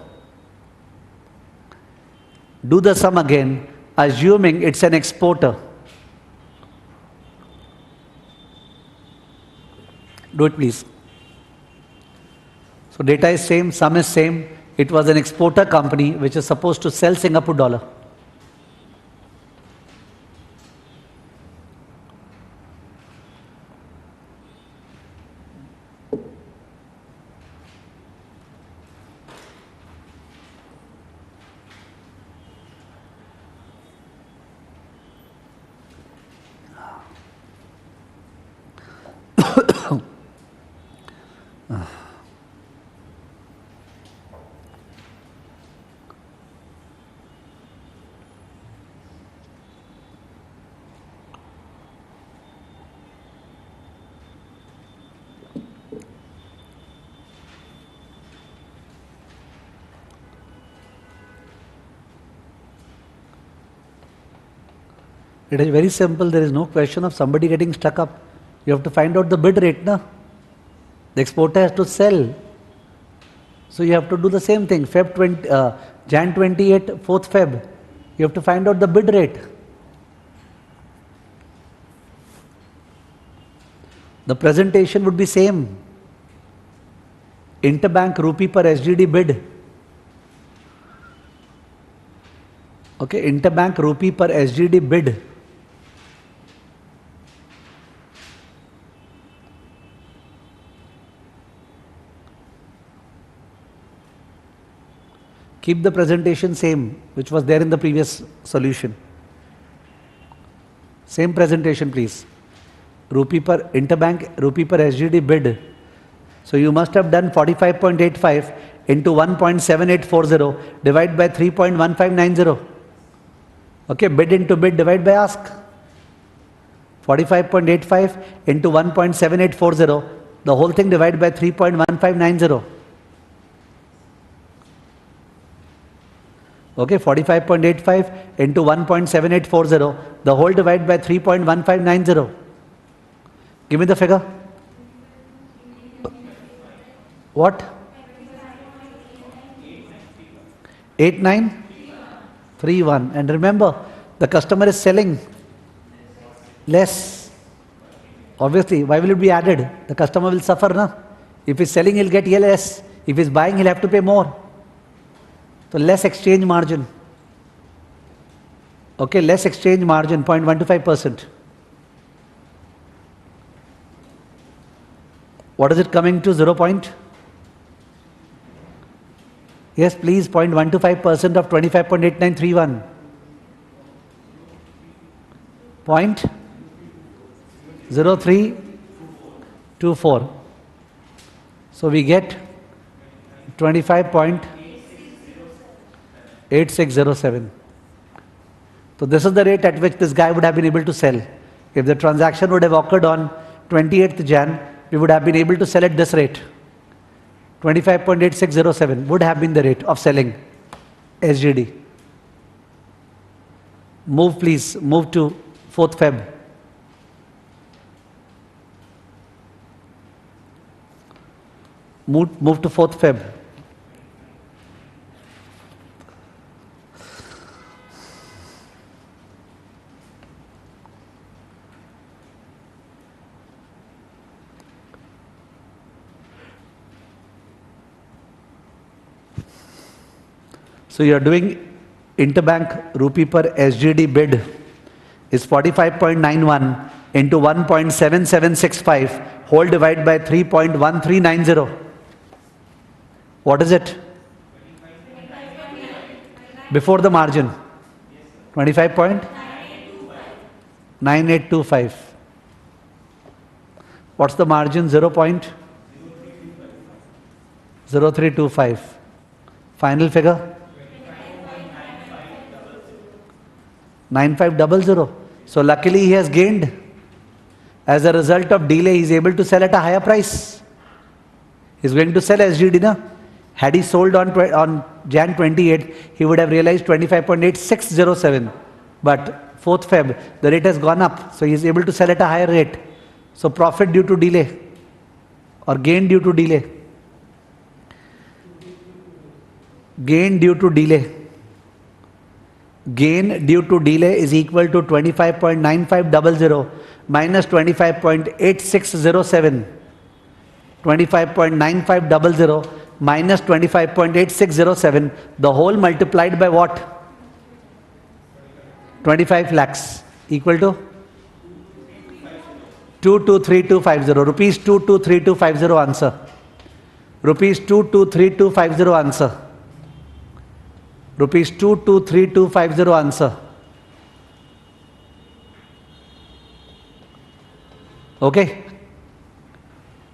Do the sum again, assuming it's an exporter. Do it please. So data is same, sum is same. It was an exporter company which is supposed to sell Singapore dollar. It is very simple. There is no question of somebody getting stuck up. You have to find out the bid rate, na? The exporter has to sell. So you have to do the same thing. Jan 28, 4th Feb. You have to find out the bid rate. The presentation would be same. Interbank rupee per SGD bid. Okay, interbank rupee per SGD bid. Keep the presentation same, which was there in the previous solution. Same presentation, please. Interbank rupee per SGD bid. So you must have done 45.85 into 1.7840 divided by 3.1590. Okay, bid into bid divide by ask. 45.85 into 1.7840, the whole thing divided by 3.1590. Okay, 45.85 into 1.7840, the whole divided by 3.1590. Give me the figure. What? 8931. And remember, the customer is selling less. Obviously, why will it be added? The customer will suffer, na? If he's selling, he'll get less. If he's buying, he'll have to pay more. So less exchange margin. Okay, less exchange margin, 0.125%. What is it coming to? 0. Yes, please, 0.125% of 25.8931. 0.0324. So we get 25.8607. So this is the rate at which this guy would have been able to sell. If the transaction would have occurred on 28th Jan, we would have been able to sell at this rate. 25.8607 would have been the rate of selling SGD. Move please, move to 4th Feb. Move to 4th Feb. So you are doing interbank rupee per SGD bid is 45.91 into 1.7765 whole divided by 3.1390. What is it? Before the margin. 25.9825. What's the margin? 0.0325. Final figure? 9500. So luckily he has gained. As a result of delay, he is able to sell at a higher price. He is going to sell SGD now. Had he sold on Jan 28, he would have realized 25.8607. But 4th Feb, the rate has gone up. So he is able to sell at a higher rate. So profit due to delay or gain due to delay. Gain due to delay. Gain due to delay is equal to 25.9500 minus 25.8607. 25.9500 minus 25.8607. The whole multiplied by what? 25 lakhs equal to 223250. Rupees 223250 answer. Rupees 223250 answer. Rupees 223250 answer. Okay.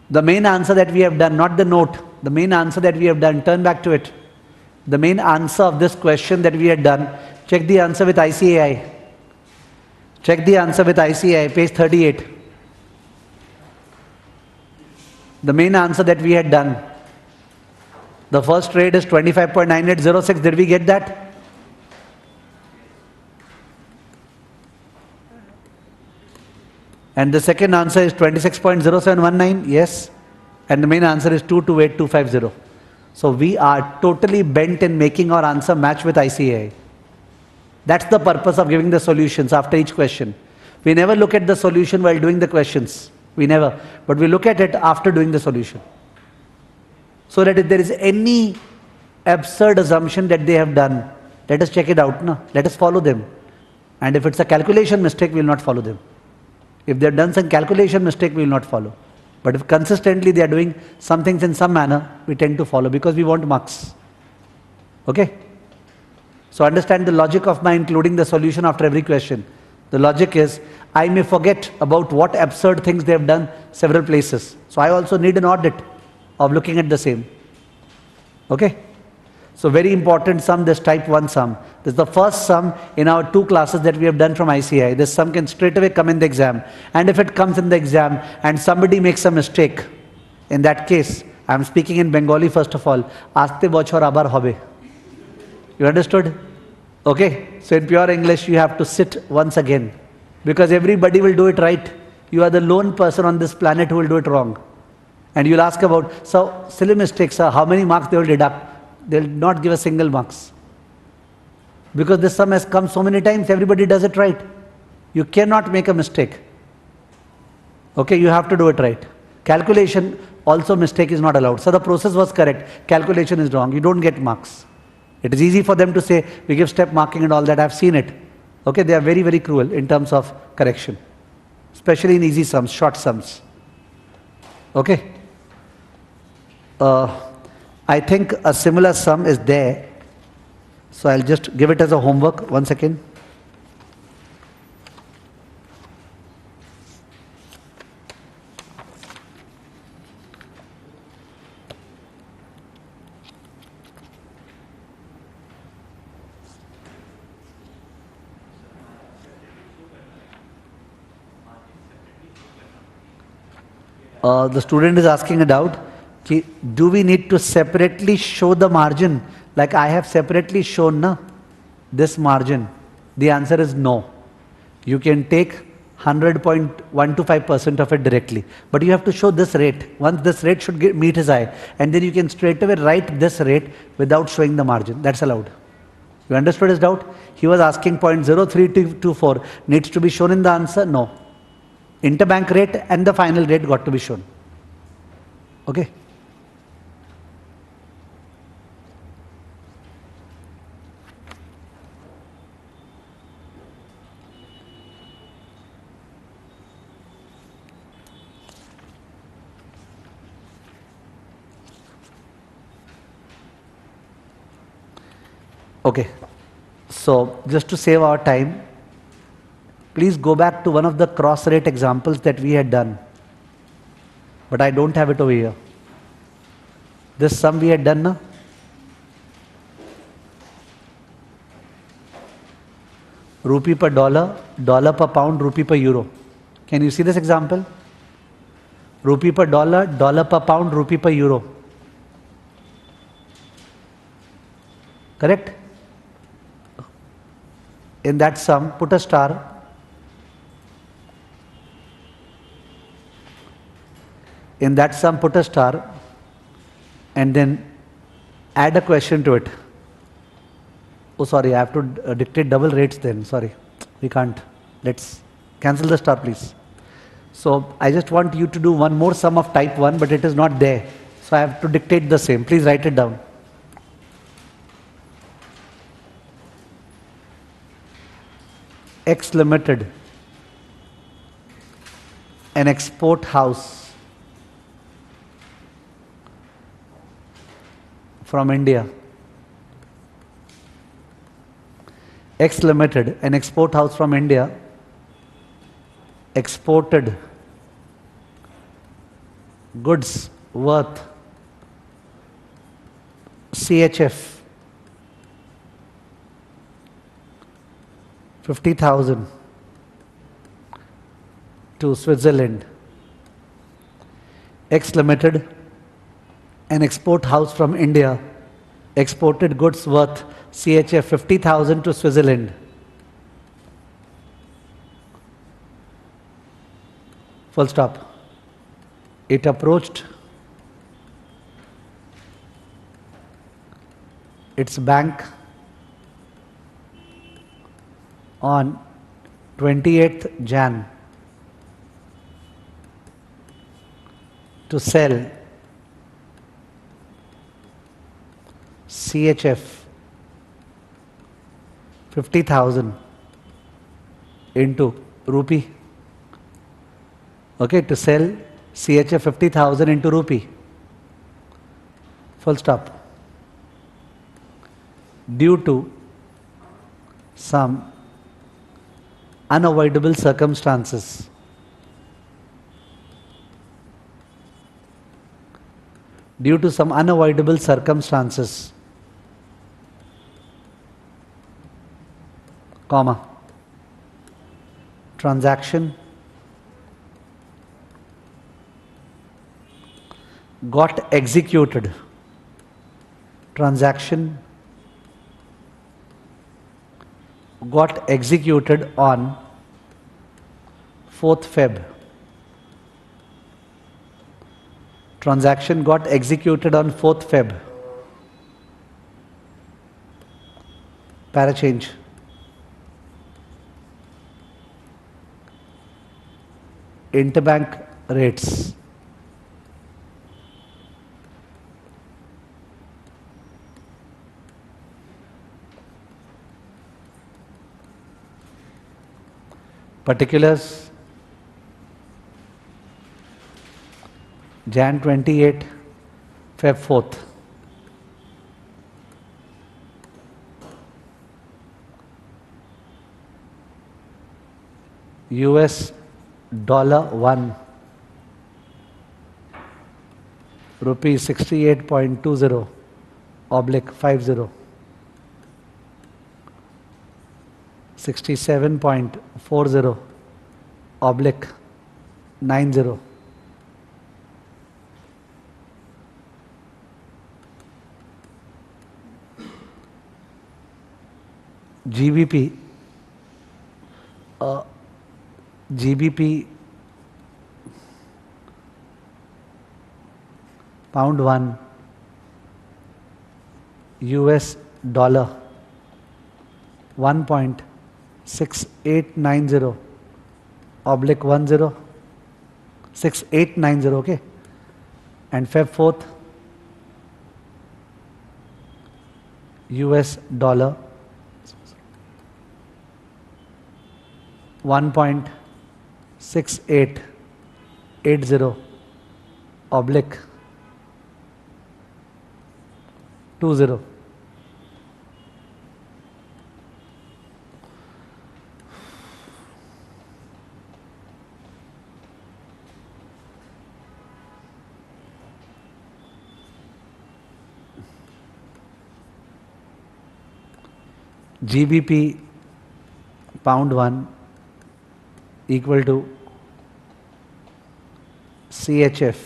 The main answer that we have done, not the note, the main answer that we have done, turn back to it. The main answer of this question that we had done, check the answer with ICAI. Check the answer with ICAI, page 38. The main answer that we had done. The first trade is 25.9806. Did we get that? And the second answer is 26.0719. Yes. And the main answer is 228250. So we are totally bent in making our answer match with ICAI. That's the purpose of giving the solutions after each question. We never look at the solution while doing the questions. We never. But we look at it after doing the solution. So that if there is any absurd assumption that they have done, let us check it out. No? Let us follow them. And if it's a calculation mistake, we will not follow them. If they have done some calculation mistake, we will not follow. But if consistently they are doing some things in some manner, we tend to follow because we want marks. Okay? So understand the logic of my including the solution after every question. The logic is, I may forget about what absurd things they have done several places. So I also need an audit of looking at the same. Okay? So very important sum, this type 1 sum. This is the first sum in our 2 classes that we have done from ICI. This sum can straight away come in the exam. And if it comes in the exam and somebody makes a mistake, in that case, I am speaking in Bengali first of all, Aste bochhor abar hobe. You understood? Okay? So in pure English, you have to sit once again. Because everybody will do it right. You are the lone person on this planet who will do it wrong. And you'll ask about, so silly mistakes, how many marks they will deduct? They will not give a single marks. Because this sum has come so many times, everybody does it right. You cannot make a mistake. Okay, you have to do it right. Calculation, also mistake is not allowed. So the process was correct. Calculation is wrong. You don't get marks. It is easy for them to say, we give step marking and all that. I've seen it. Okay, they are very, very cruel in terms of correction. Especially in easy sums, short sums. Okay. I think a similar sum is there. So I'll just give it as a homework. 1 second. The student is asking a doubt. Do we need to separately show the margin? Like I have separately shown this margin. The answer is no. You can take 100.125% of it directly. But you have to show this rate. Once this rate should meet his eye. And then you can straight away write this rate without showing the margin. That's allowed. You understood his doubt? He was asking 0.0324 needs to be shown in the answer. No. Interbank rate and the final rate got to be shown. Okay. Okay, so just to save our time, please go back to one of the cross rate examples that we had done. But I don't have it over here. This sum we had done now. rupee per dollar, dollar per pound, rupee per euro. Can you see this example? Rupee per dollar, dollar per pound, rupee per euro. Correct? In that sum, put a star. In that sum, put a star and then add a question to it. Oh, sorry, I have to dictate double rates then. Sorry, we can't. Let's cancel the star, please. So I just want you to do one more sum of type 1, but it is not there. So I have to dictate the same. Please write it down. X Limited, an export house from India. X Limited, an export house from India, exported goods worth CHF 50,000 to Switzerland. X Limited, an export house from India, exported goods worth CHF 50,000 to Switzerland. Full stop. It approached its bank on 28th Jan to sell CHF 50,000 into rupee. Okay, to sell CHF 50,000 into rupee. Full stop. Due to some unavoidable circumstances, comma, transaction got executed. Transaction got executed on 4th Feb. Transaction got executed on 4th Feb. Para change. Interbank rates. Particulars. Jan 28, Feb 4th. US dollar 1, rupees 68.20 oblique 50, 67.40 oblique 90. GBP, GBP pound 1, US dollar 1.6890 oblique 10, 6890, okay, and Feb 4th US dollar 1.6880 oblique 20. GBP pound 1 equal to CHF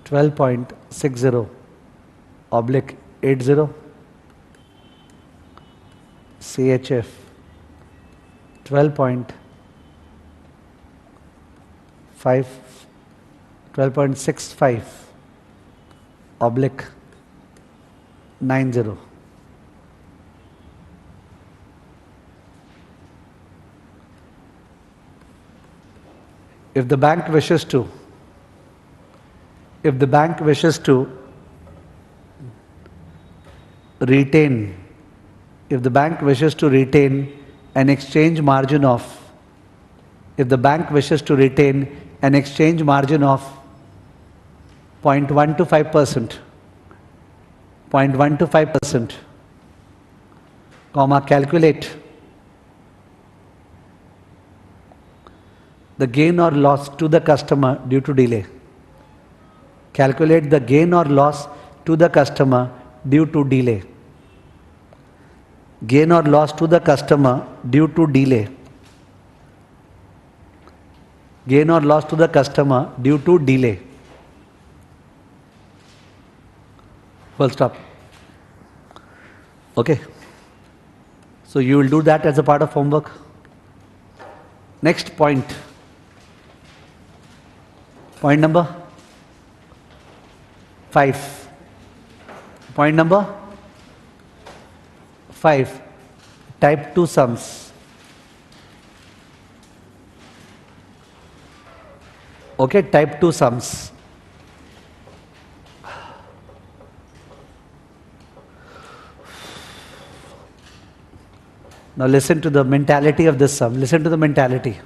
12.60 oblique 80, CHF 12.65 oblique 90. If the bank wishes to retain an exchange margin of 0.125%, comma, calculate the gain or loss to the customer due to delay. Calculate the gain or loss to the customer due to delay. Gain or loss to the customer due to delay. Gain or loss to the customer due to delay. Full stop. Okay. So you will do that as a part of homework. Next point. Point number 5. Point number 5. Type 2 sums. Okay, type 2 sums. Now listen to the mentality of this sum. Listen to the mentality.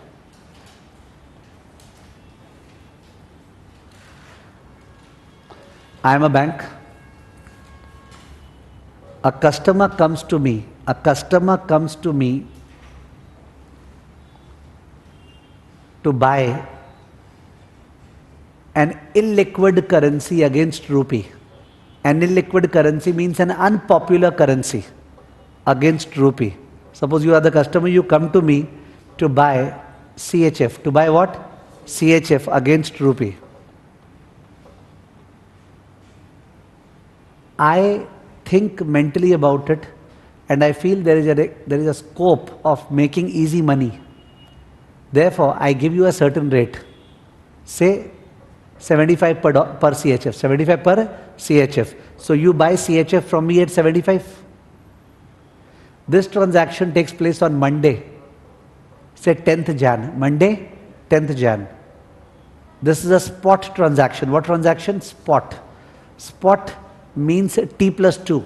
I am a bank. A customer comes to me to buy an illiquid currency against rupee. An illiquid currency means an unpopular currency against rupee. Suppose you are the customer, you come to me to buy CHF. To buy what? CHF against rupee. I think mentally about it and I feel there is a scope of making easy money. Therefore, I give you a certain rate. Say 75 per CHF. 75 per CHF. So you buy CHF from me at 75. This transaction takes place on Monday. Say 10th Jan. Monday, 10th Jan. This is a spot transaction. What transaction? Spot. Spot means T plus 2.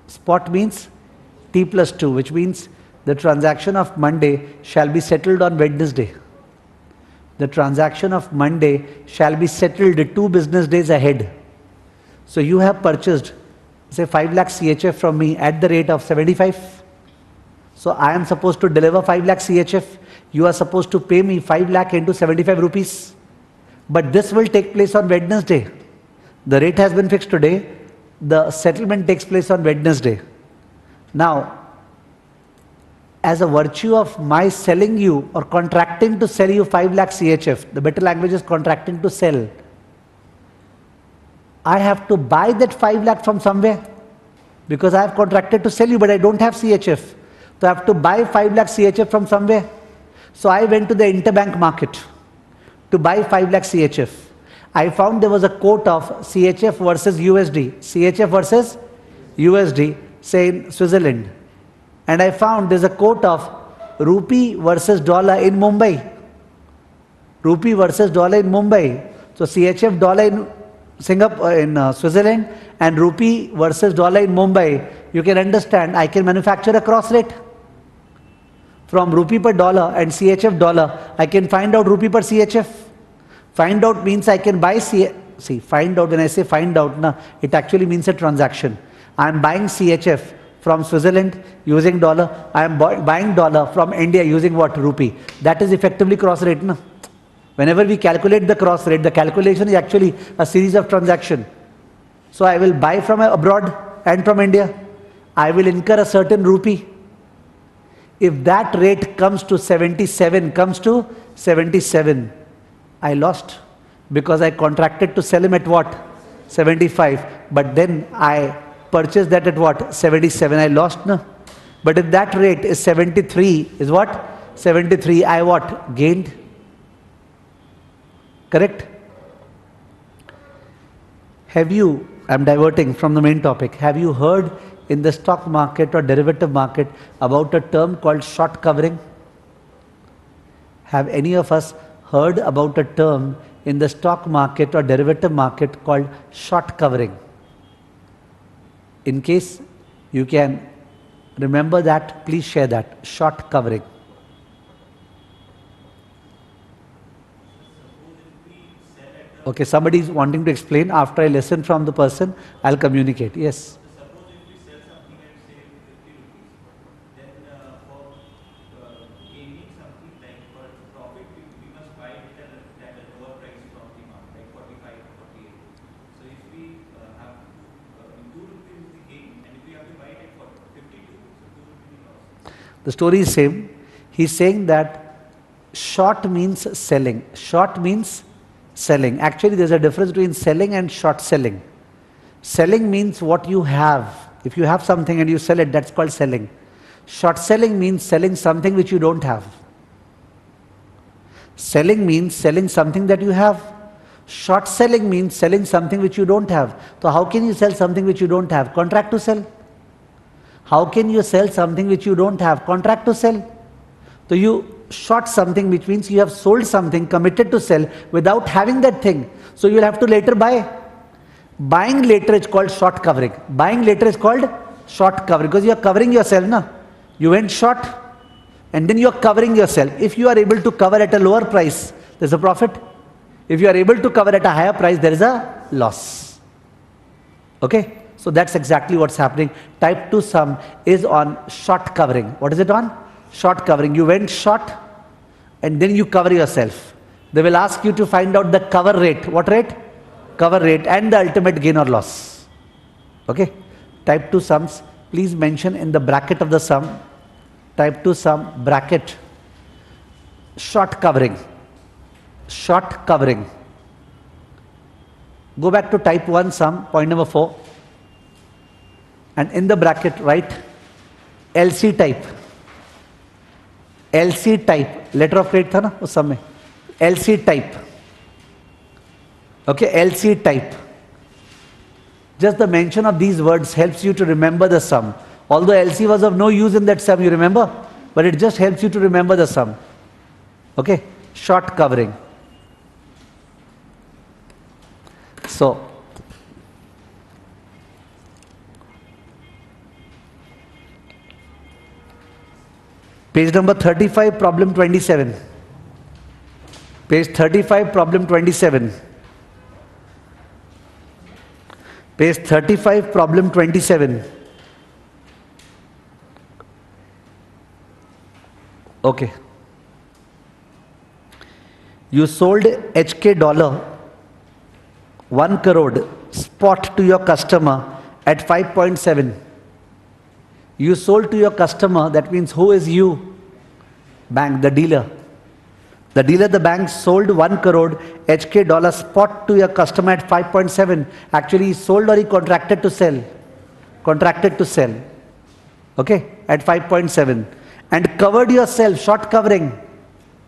Spot means T plus 2, which means the transaction of Monday shall be settled on Wednesday. The transaction of Monday shall be settled 2 business days ahead. So you have purchased, say 5 lakh CHF from me at the rate of 75. So I am supposed to deliver 5 lakh CHF. You are supposed to pay me 5 lakh into 75 rupees. But this will take place on Wednesday. The rate has been fixed today. The settlement takes place on Wednesday. Now, as a virtue of my selling you or contracting to sell you 5 lakh CHF, the better language is contracting to sell. I have to buy that 5 lakh from somewhere because I have contracted to sell you, but I don't have CHF. So I have to buy 5 lakh CHF from somewhere. So I went to the interbank market to buy 5 lakh CHF. I found there was a quote of CHF versus USD. CHF versus USD, say in Switzerland. And I found there's a quote of rupee versus dollar in Mumbai. Rupee versus dollar in Mumbai. So CHF dollar in Singapore, in Switzerland, and rupee versus dollar in Mumbai. You can understand, I can manufacture a cross rate. From rupee per dollar and CHF dollar, I can find out rupee per CHF. Find out means I can buy see, find out, when I say find out, it actually means a transaction. I am buying CHF from Switzerland using dollar. I am buying dollar from India using what? Rupee. That is effectively cross rate. Whenever we calculate the cross rate, the calculation is actually a series of transactions. So I will buy from abroad and from India. I will incur a certain rupee. If that rate comes to 77, I lost because I contracted to sell him at what? 75. But then I purchased that at what? 77. I lost, no? But if that rate is 73, is what? 73, I what? Gained. Correct? Have you, I'm diverting from the main topic, have you heard in the stock market or derivative market about a term called short covering? Have any of us heard about a term in the stock market or derivative market called short covering? In case you can remember that, please share that. Short covering. Okay, somebody is wanting to explain. After I listen from the person, I'll communicate. Yes. Suppose if we sell something at say 50 rupees, then for gaining something like for profit, we must buy it at a lower price from the market, like 45 or 48. So if we have in 2 rupees the gain, and if we have to buy it at 52, so 2 rupees loss. The story is same. He's saying that short means selling. Short means selling. Actually, there's a difference between selling and short selling. Selling means what you have. If you have something and you sell it, that's called selling. Short selling means selling something which you don't have. Selling means selling something that you have. Short selling means selling something which you don't have. So how can you sell something which you don't have? Contract to sell. How can you sell something which you don't have? Contract to sell. So you short something, which means you have sold something, committed to sell without having that thing. So you will have to later buy. Buying later is called short covering. Buying later is called short covering because you are covering yourself. No? You went short and then you are covering yourself. If you are able to cover at a lower price, there is a profit. If you are able to cover at a higher price, there is a loss. Okay? So that's exactly what's happening. Type 2 sum is on short covering. What is it on? Short covering. You went short and then you cover yourself. They will ask you to find out the cover rate. What rate? Cover rate and the ultimate gain or loss. Okay? Type 2 sums. Please mention in the bracket of the sum. Type 2 sum bracket. Short covering. Short covering. Go back to type 1 sum, point number 4. And in the bracket write LC type. LC type, letter of credit था ना उस समय, LC type. Okay, LC type. Just the mention of these words helps you to remember the sum. Although LC was of no use in that sum, you remember, but it just helps you to remember the sum. Okay, short covering. So, page number 35, problem 27. Page 35, problem 27. Page 35, problem 27. Okay. You sold HK dollar 1 crore spot to your customer at 5.7. You sold to your customer, that means who is you? Bank, the dealer. The dealer, the bank sold 1 crore HK dollar spot to your customer at 5.7. Actually, he sold or he contracted to sell? Contracted to sell. Okay, at 5.7. And covered yourself, short covering.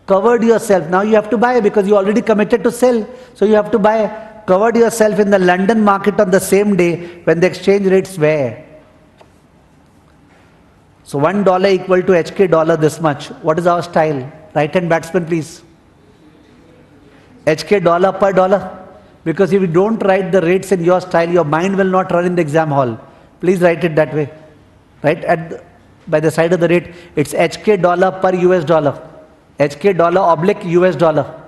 Covered yourself. Now you have to buy because you already committed to sell. So you have to buy. Covered yourself in the London market on the same day when the exchange rates were. So $1 equal to HK dollar this much. What is our style? Right hand batsman please. HK dollar per dollar. Because if you don't write the rates in your style, your mind will not run in the exam hall. Please write it that way. Right by the side of the rate, it's HK dollar per US dollar. HK dollar oblique US dollar.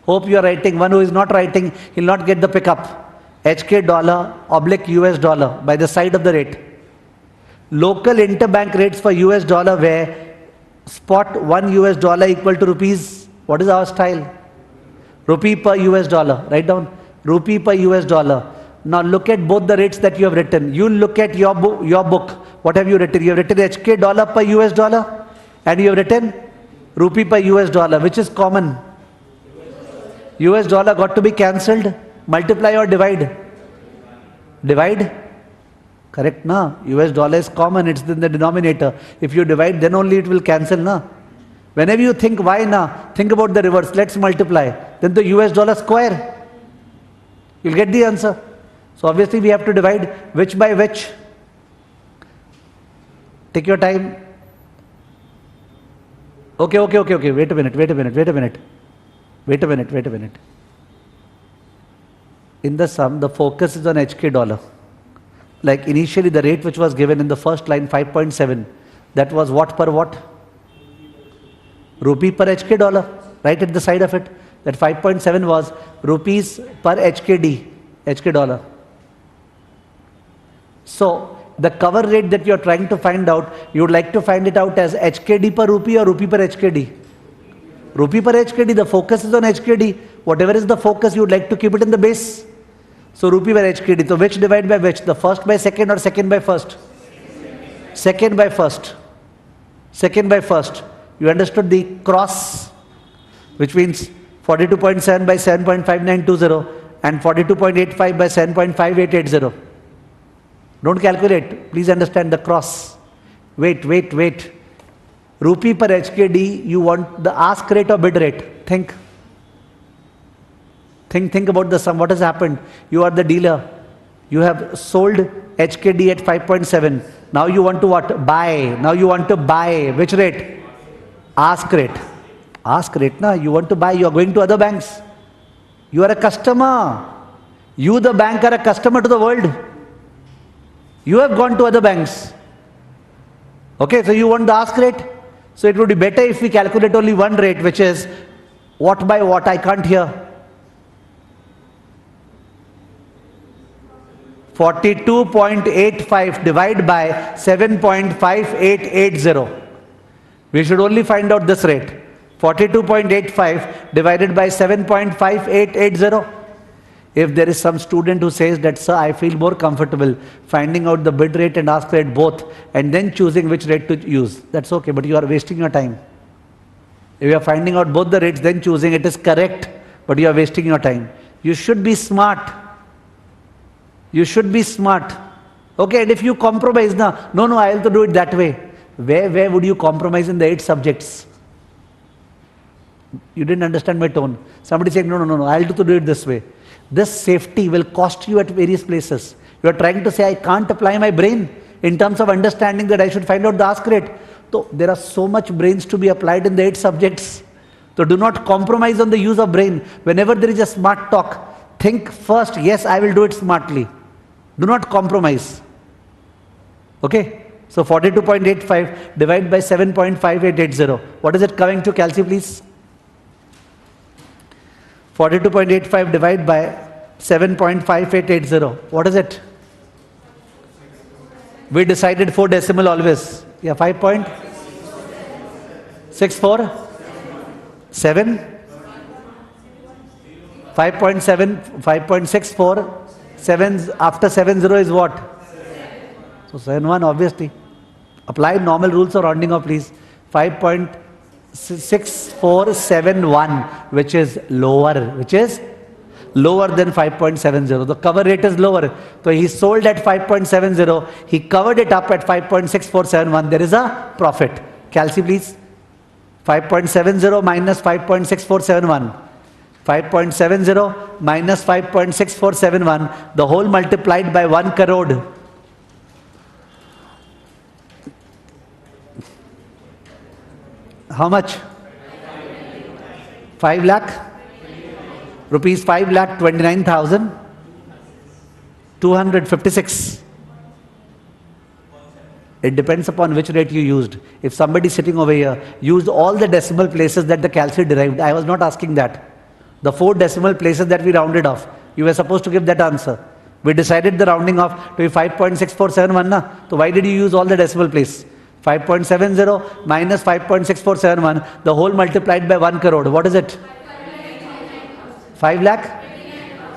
Hope you are writing. One who is not writing, he'll not get the pickup. HK dollar oblique US dollar by the side of the rate. Local interbank rates for US dollar were spot 1 US dollar equal to rupees. What is our style? Rupee per US dollar. Write down. Rupee per US dollar. Now look at both the rates that you have written. You look at your book. What have you written? You have written HK dollar per US dollar. And you have written rupee per US dollar, which is common. US dollar got to be cancelled. Multiply or divide? Divide? Correct, na? US dollar is common, it's in the denominator. If you divide, then only it will cancel, na? Whenever you think why, na? Think about the reverse. Let's multiply. Then the US dollar square. You'll get the answer. So obviously we have to divide which by which. Take your time. Okay. Wait a minute. In the sum, the focus is on HK dollar. Like initially the rate which was given in the first line, 5.7, that was what per what? Rupee per HK dollar, right at the side of it. That 5.7 was rupees per HK dollar. So the cover rate that you are trying to find out, you would like to find it out as HKD per rupee or rupee per HKD? Rupee per HKD, the focus is on HKD. Whatever is the focus, you would like to keep it in the base. So rupee per HKD. So which divide by which? The first by second or second by first? Second by first. Second by first. You understood the cross, which means 42.7 by 7.5920 and 42.85 by 7.5880. Don't calculate. Please understand the cross. Wait. Rupee per HKD, you want the ask rate or bid rate? Think about the sum. What has happened? You are the dealer. You have sold HKD at 5.7. Now you want to what? Buy. Now you want to buy. Which rate? Ask rate. Ask rate, na? You want to buy. You are going to other banks. You are a customer. You, the bank, are a customer to the world. You have gone to other banks. Okay, so you want the ask rate? So it would be better if we calculate only one rate, which is what by what? I can't hear. 42.85 divided by 7.5880. We should only find out this rate. 42.85 divided by 7.5880. If there is some student who says that, sir, I feel more comfortable finding out the bid rate and ask rate both and then choosing which rate to use, that's okay, but you are wasting your time. If you are finding out both the rates then choosing, it is correct, but you are wasting your time. You should be smart. You should be smart. Okay, and if you compromise, no, I have to do it that way. Where would you compromise in the 8 subjects? You didn't understand my tone. Somebody saying, no, I have to do it this way. This safety will cost you at various places. You are trying to say, I can't apply my brain in terms of understanding that I should find out the ask rate. So there are so much brains to be applied in the 8 subjects. So do not compromise on the use of brain. Whenever there is a smart talk, think first, yes, I will do it smartly. Do not compromise. Okay? So 42.85 divided by 7.5880. What is it coming to? Calci, please. 42.85 divided by 7.5880. What is it? We decided 4 decimal always. Yeah, 5.64? 7? 5.7, 5.64. 7 after 70 is what? So 71 obviously. Apply normal rules of rounding off, please. 5.6471, which is lower than 5.70. The cover rate is lower. So he sold at 5.70. He covered it up at 5.6471. There is a profit. Calci, please. 5.70 minus 5.6471. 5.70 minus 5.6471. The whole multiplied by 1 crore. How much? 5 lakh? Rupees 5,29,256. It depends upon which rate you used. If somebody sitting over here used all the decimal places that the calci derived, I was not asking that. The 4 decimal places that we rounded off, you were supposed to give that answer. We decided the rounding off to be 5.6471, na? So why did you use all the decimal place? 5.70 minus 5.6471, the whole multiplied by 1 crore. What is it? 5 lakh?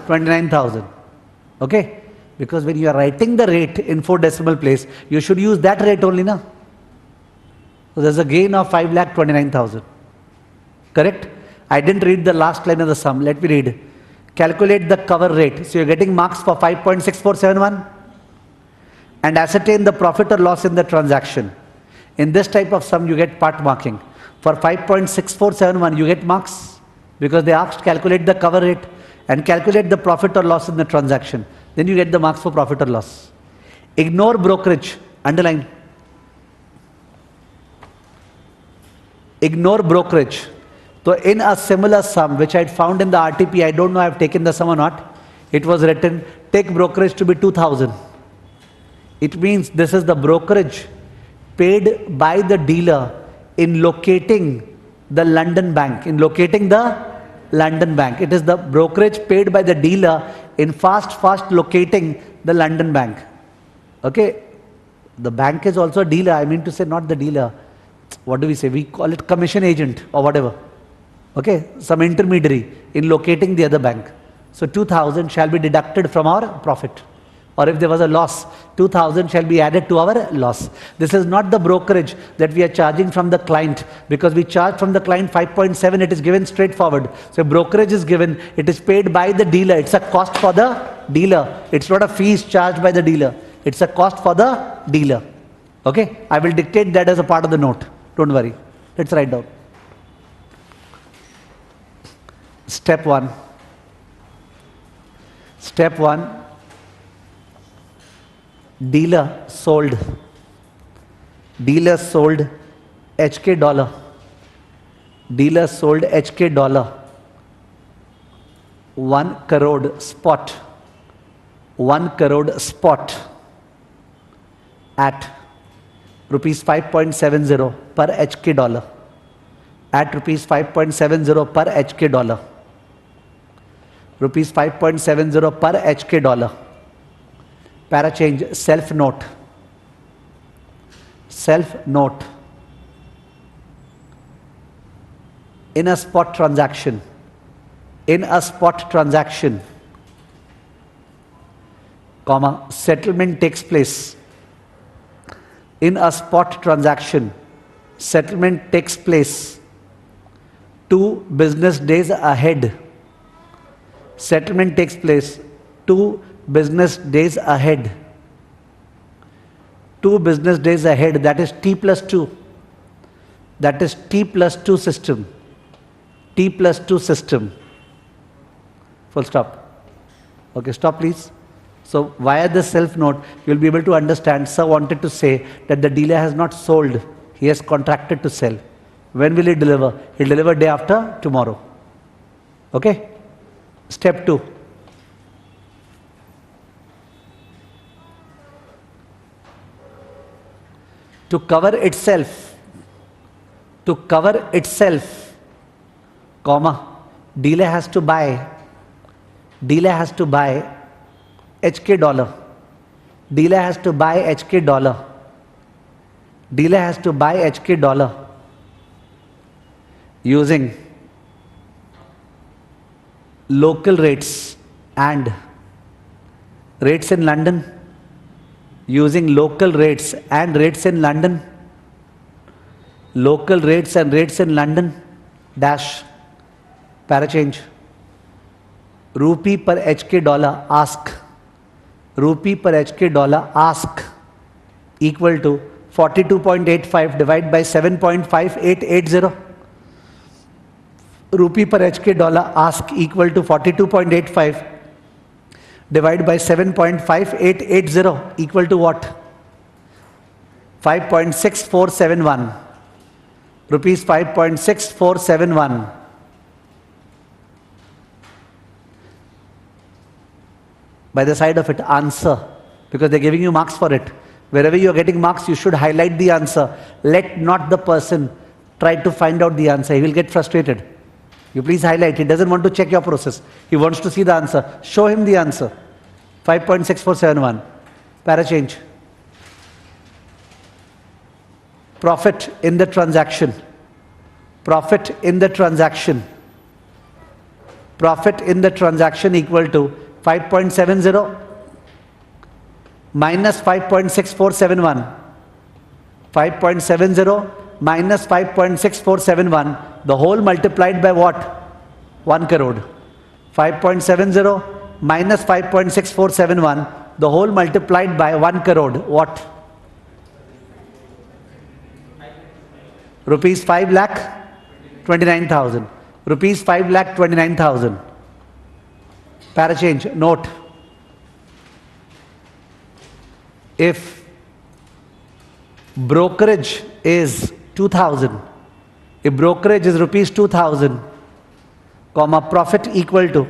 29,000. Okay? Because when you are writing the rate in 4 decimal place, you should use that rate only, na? So there's a gain of 5,29,000. Correct? I didn't read the last line of the sum. Let me read. Calculate the cover rate. So you're getting marks for 5.6471 and ascertain the profit or loss in the transaction. In this type of sum, you get part marking. For 5.6471, you get marks because they asked calculate the cover rate and calculate the profit or loss in the transaction. Then you get the marks for profit or loss. Ignore brokerage. Underline. Ignore brokerage. So in a similar sum, which I had found in the RTP, I don't know I have taken the sum or not. It was written, take brokerage to be 2,000. It means this is the brokerage paid by the dealer in locating the London bank. In locating the London bank. It is the brokerage paid by the dealer in fast locating the London bank. Okay. The bank is also a dealer. I mean to say not the dealer. What do we say? We call it commission agent or whatever. Okay, some intermediary in locating the other bank. So 2,000 shall be deducted from our profit. Or if there was a loss, 2,000 shall be added to our loss. This is not the brokerage that we are charging from the client, because we charge from the client 5.7, it is given straightforward. So brokerage is given, it is paid by the dealer. It's a cost for the dealer. It's not a fees charged by the dealer. It's a cost for the dealer. Okay, I will dictate that as a part of the note. Don't worry. Let's write down. Step 1. Step 1. Dealer sold HK dollar. Dealer sold HK dollar. 1 crore spot. 1 crore spot at rupees 5.70 per HK dollar. At rupees 5.70 per HK dollar. Rupees 5.70 per HK dollar. Para change, self note. Self note. In a spot transaction. In a spot transaction. Comma, settlement takes place. In a spot transaction, settlement takes place 2 business days ahead. Settlement takes place 2 business days ahead. 2 business days ahead, that is T plus 2. That is T plus 2 system. T plus 2 system. Full stop. Okay, stop please. So via the self note, you will be able to understand. Sir wanted to say that the dealer has not sold. He has contracted to sell. When will he deliver? He'll deliver day after tomorrow. Okay? Step 2. To cover itself, comma, dealer has to buy HK dollar. Dealer has to buy HK dollar. Dealer has to buy HK dollar using local rates and rates in London. Using local rates and rates in London. Local rates and rates in London. Dash. Para change. Rupee per HK dollar ask. Rupee per HK dollar ask equal to 42.85 divided by 7.5880. Rupee per HK dollar ask equal to 42.85 divided by 7.5880 equal to what? 5.6471. Rupees 5.6471. By the side of it, answer, because they're giving you marks for it. Wherever you're getting marks, you should highlight the answer. Let not the person try to find out the answer. He will get frustrated. You please highlight. He doesn't want to check your process. He wants to see the answer. Show him the answer. 5.6471. Para change. Profit in the transaction. Profit in the transaction. Profit in the transaction equal to 5.70 minus 5.6471. 5.70 minus 5.6471, the whole multiplied by what? 1 crore. 5.70 minus 5.6471, the whole multiplied by 1 crore. What? Rupees 5,29,000. Rupees 5,29,000. Para change. Note. If brokerage is 2,000, if brokerage is rupees 2,000, comma, profit equal to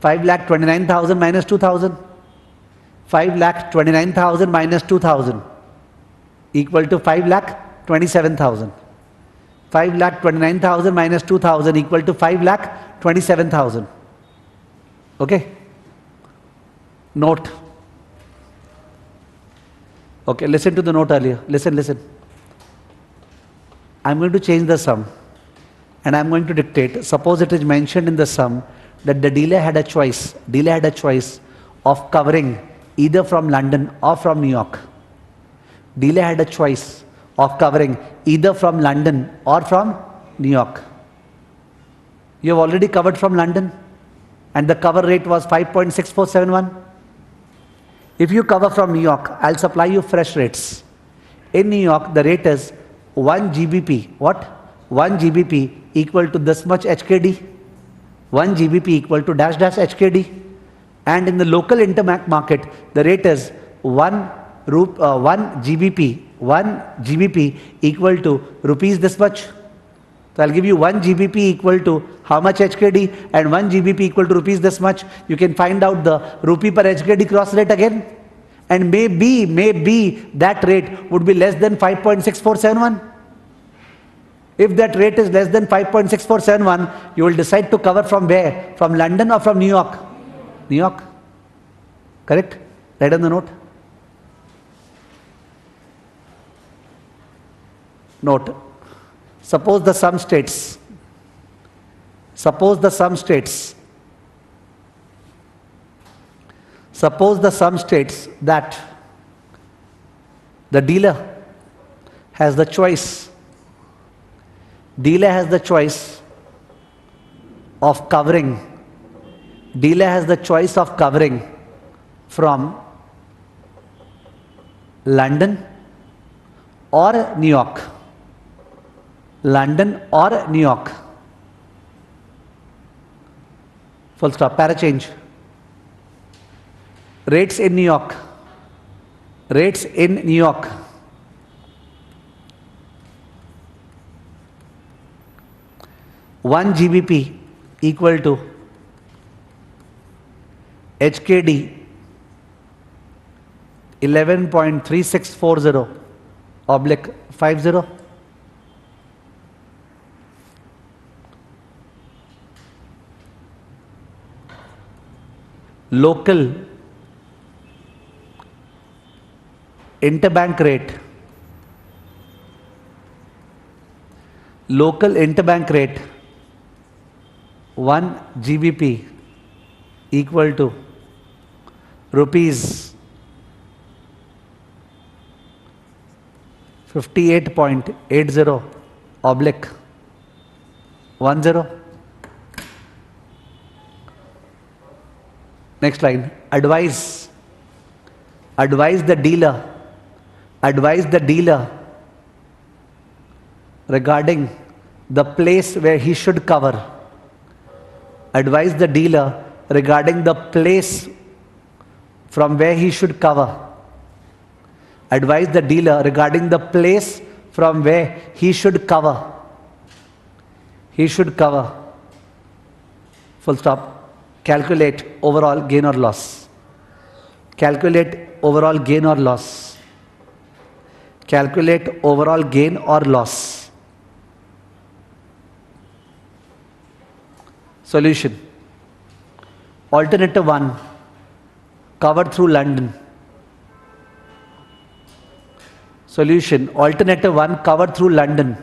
5,29,000 minus 2,000. 5,29,000 minus 2,000 equal to 5,27,000. 5,29,000 minus 2,000 equal to 5,27,000. Okay? Note. Okay, listen to the note earlier. Listen. I'm going to change the sum and I'm going to dictate. Suppose it is mentioned in the sum that the dealer had a choice of covering either from London or from New York. Dealer had a choice of covering either from London or from New York. You have already covered from London and the cover rate was 5.6471. If you cover from New York, I'll supply you fresh rates. In New York, the rate is 1 GBP. What? 1 GBP equal to this much HKD. 1 GBP equal to dash dash HKD. And in the local interbank market, the rate is 1 GBP equal to rupees this much. So I'll give you 1 GBP equal to how much HKD and 1 GBP equal to rupees this much. You can find out the rupee per HKD cross rate again. And maybe that rate would be less than 5.6471. If that rate is less than 5.6471, you will decide to cover from where? From London or from New York? New York. Correct? Write on the note. Note. Suppose the sum states that the dealer has the choice of covering from London or New York. Full stop. Para change. Rates in New York. 1 GBP equal to HKD 11.3640/50. Local interbank rate 1 GBP equal to rupees 58.80/10. Next line. Advise the dealer regarding the place where he should cover. Advise the dealer regarding the place from where he should cover. Advise the dealer regarding the place from where he should cover. Full stop. Calculate overall gain or loss. Calculate overall gain or loss. Solution. Alternative 1, covered through London. Solution. Alternative 1, covered through London.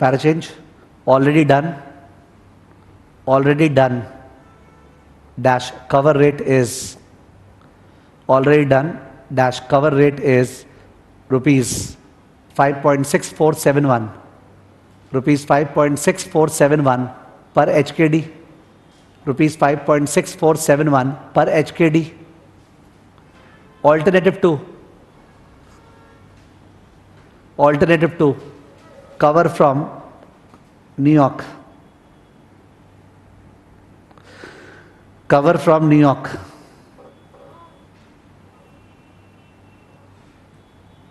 Parachange. Already done. Already done. Dash cover rate is already done. Dash cover rate is rupees 5.6471. Rupees 5.6471 per HKD. Rupees 5.6471 per HKD. Alternative 2. Alternative 2. Cover from New York. Cover from New York.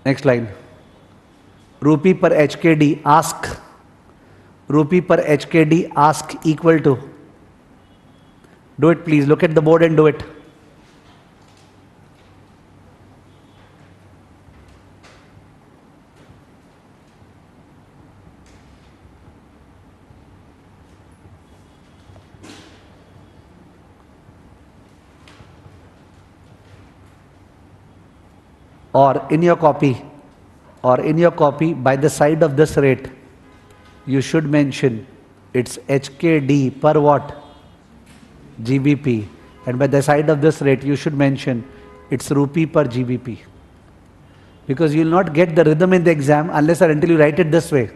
Next line. Rupee per HKD ask. Rupee per HKD ask equal to. Do it please. Look at the board and do it. Or in your copy, by the side of this rate, you should mention it's HKD per what? GBP. And by the side of this rate, you should mention it's rupee per GBP. Because you will not get the rhythm in the exam unless or until you write it this way.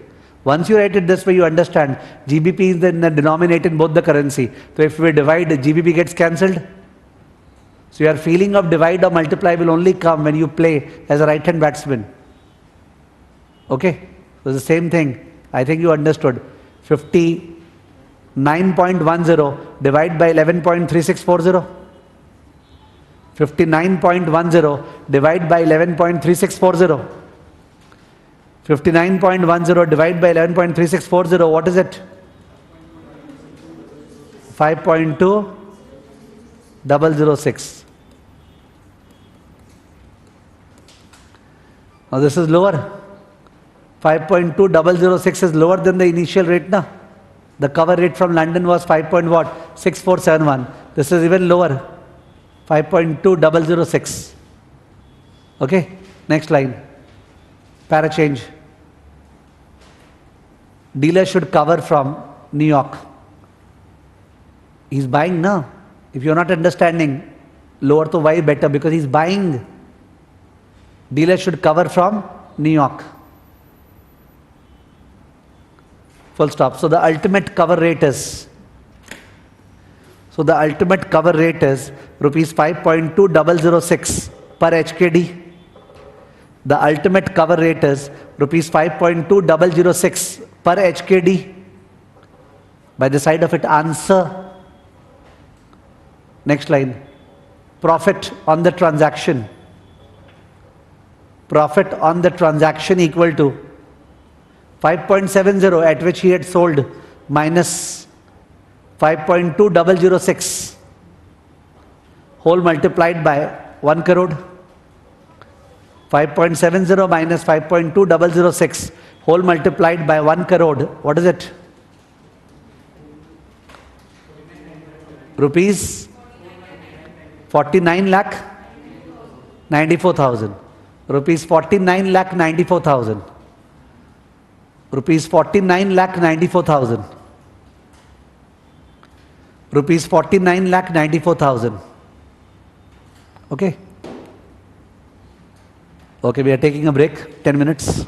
Once you write it this way, you understand GBP is the denominator in both the currency. So if we divide, GBP gets cancelled. So your feeling of divide or multiply will only come when you play as a right-hand batsman. Okay? So the same thing. I think you understood. 59.10 divide by 11.3640. 59.10 divide by 11.3640. 59.10 divide by 11.3640. What is it? 5.2006. Now this is lower. 5.2006 is lower than the initial rate now. The cover rate from London was 5.6471. This is even lower. 5.2006. Okay. Next line. Parachange. Dealer should cover from New York. He's buying now. If you're not understanding, lower to why better, because he's buying. Dealer should cover from New York. Full stop. So the ultimate cover rate is, rupees 5.2006 per HKD. The ultimate cover rate is rupees 5.2006 per HKD. By the side of it, answer. Next line. Profit on the transaction. Profit on the transaction equal to 5.70 at which he had sold minus 5.2006 whole multiplied by 1 crore. 5.70 minus 5.2006 whole multiplied by 1 crore. What is it? Rupees 49 lakh 94,000. Rupees 49 lakh 94,000. Rupees 49 lakh 94,000. Rupees 49 lakh 94,000. Okay. Okay, we are taking a break, 10 minutes.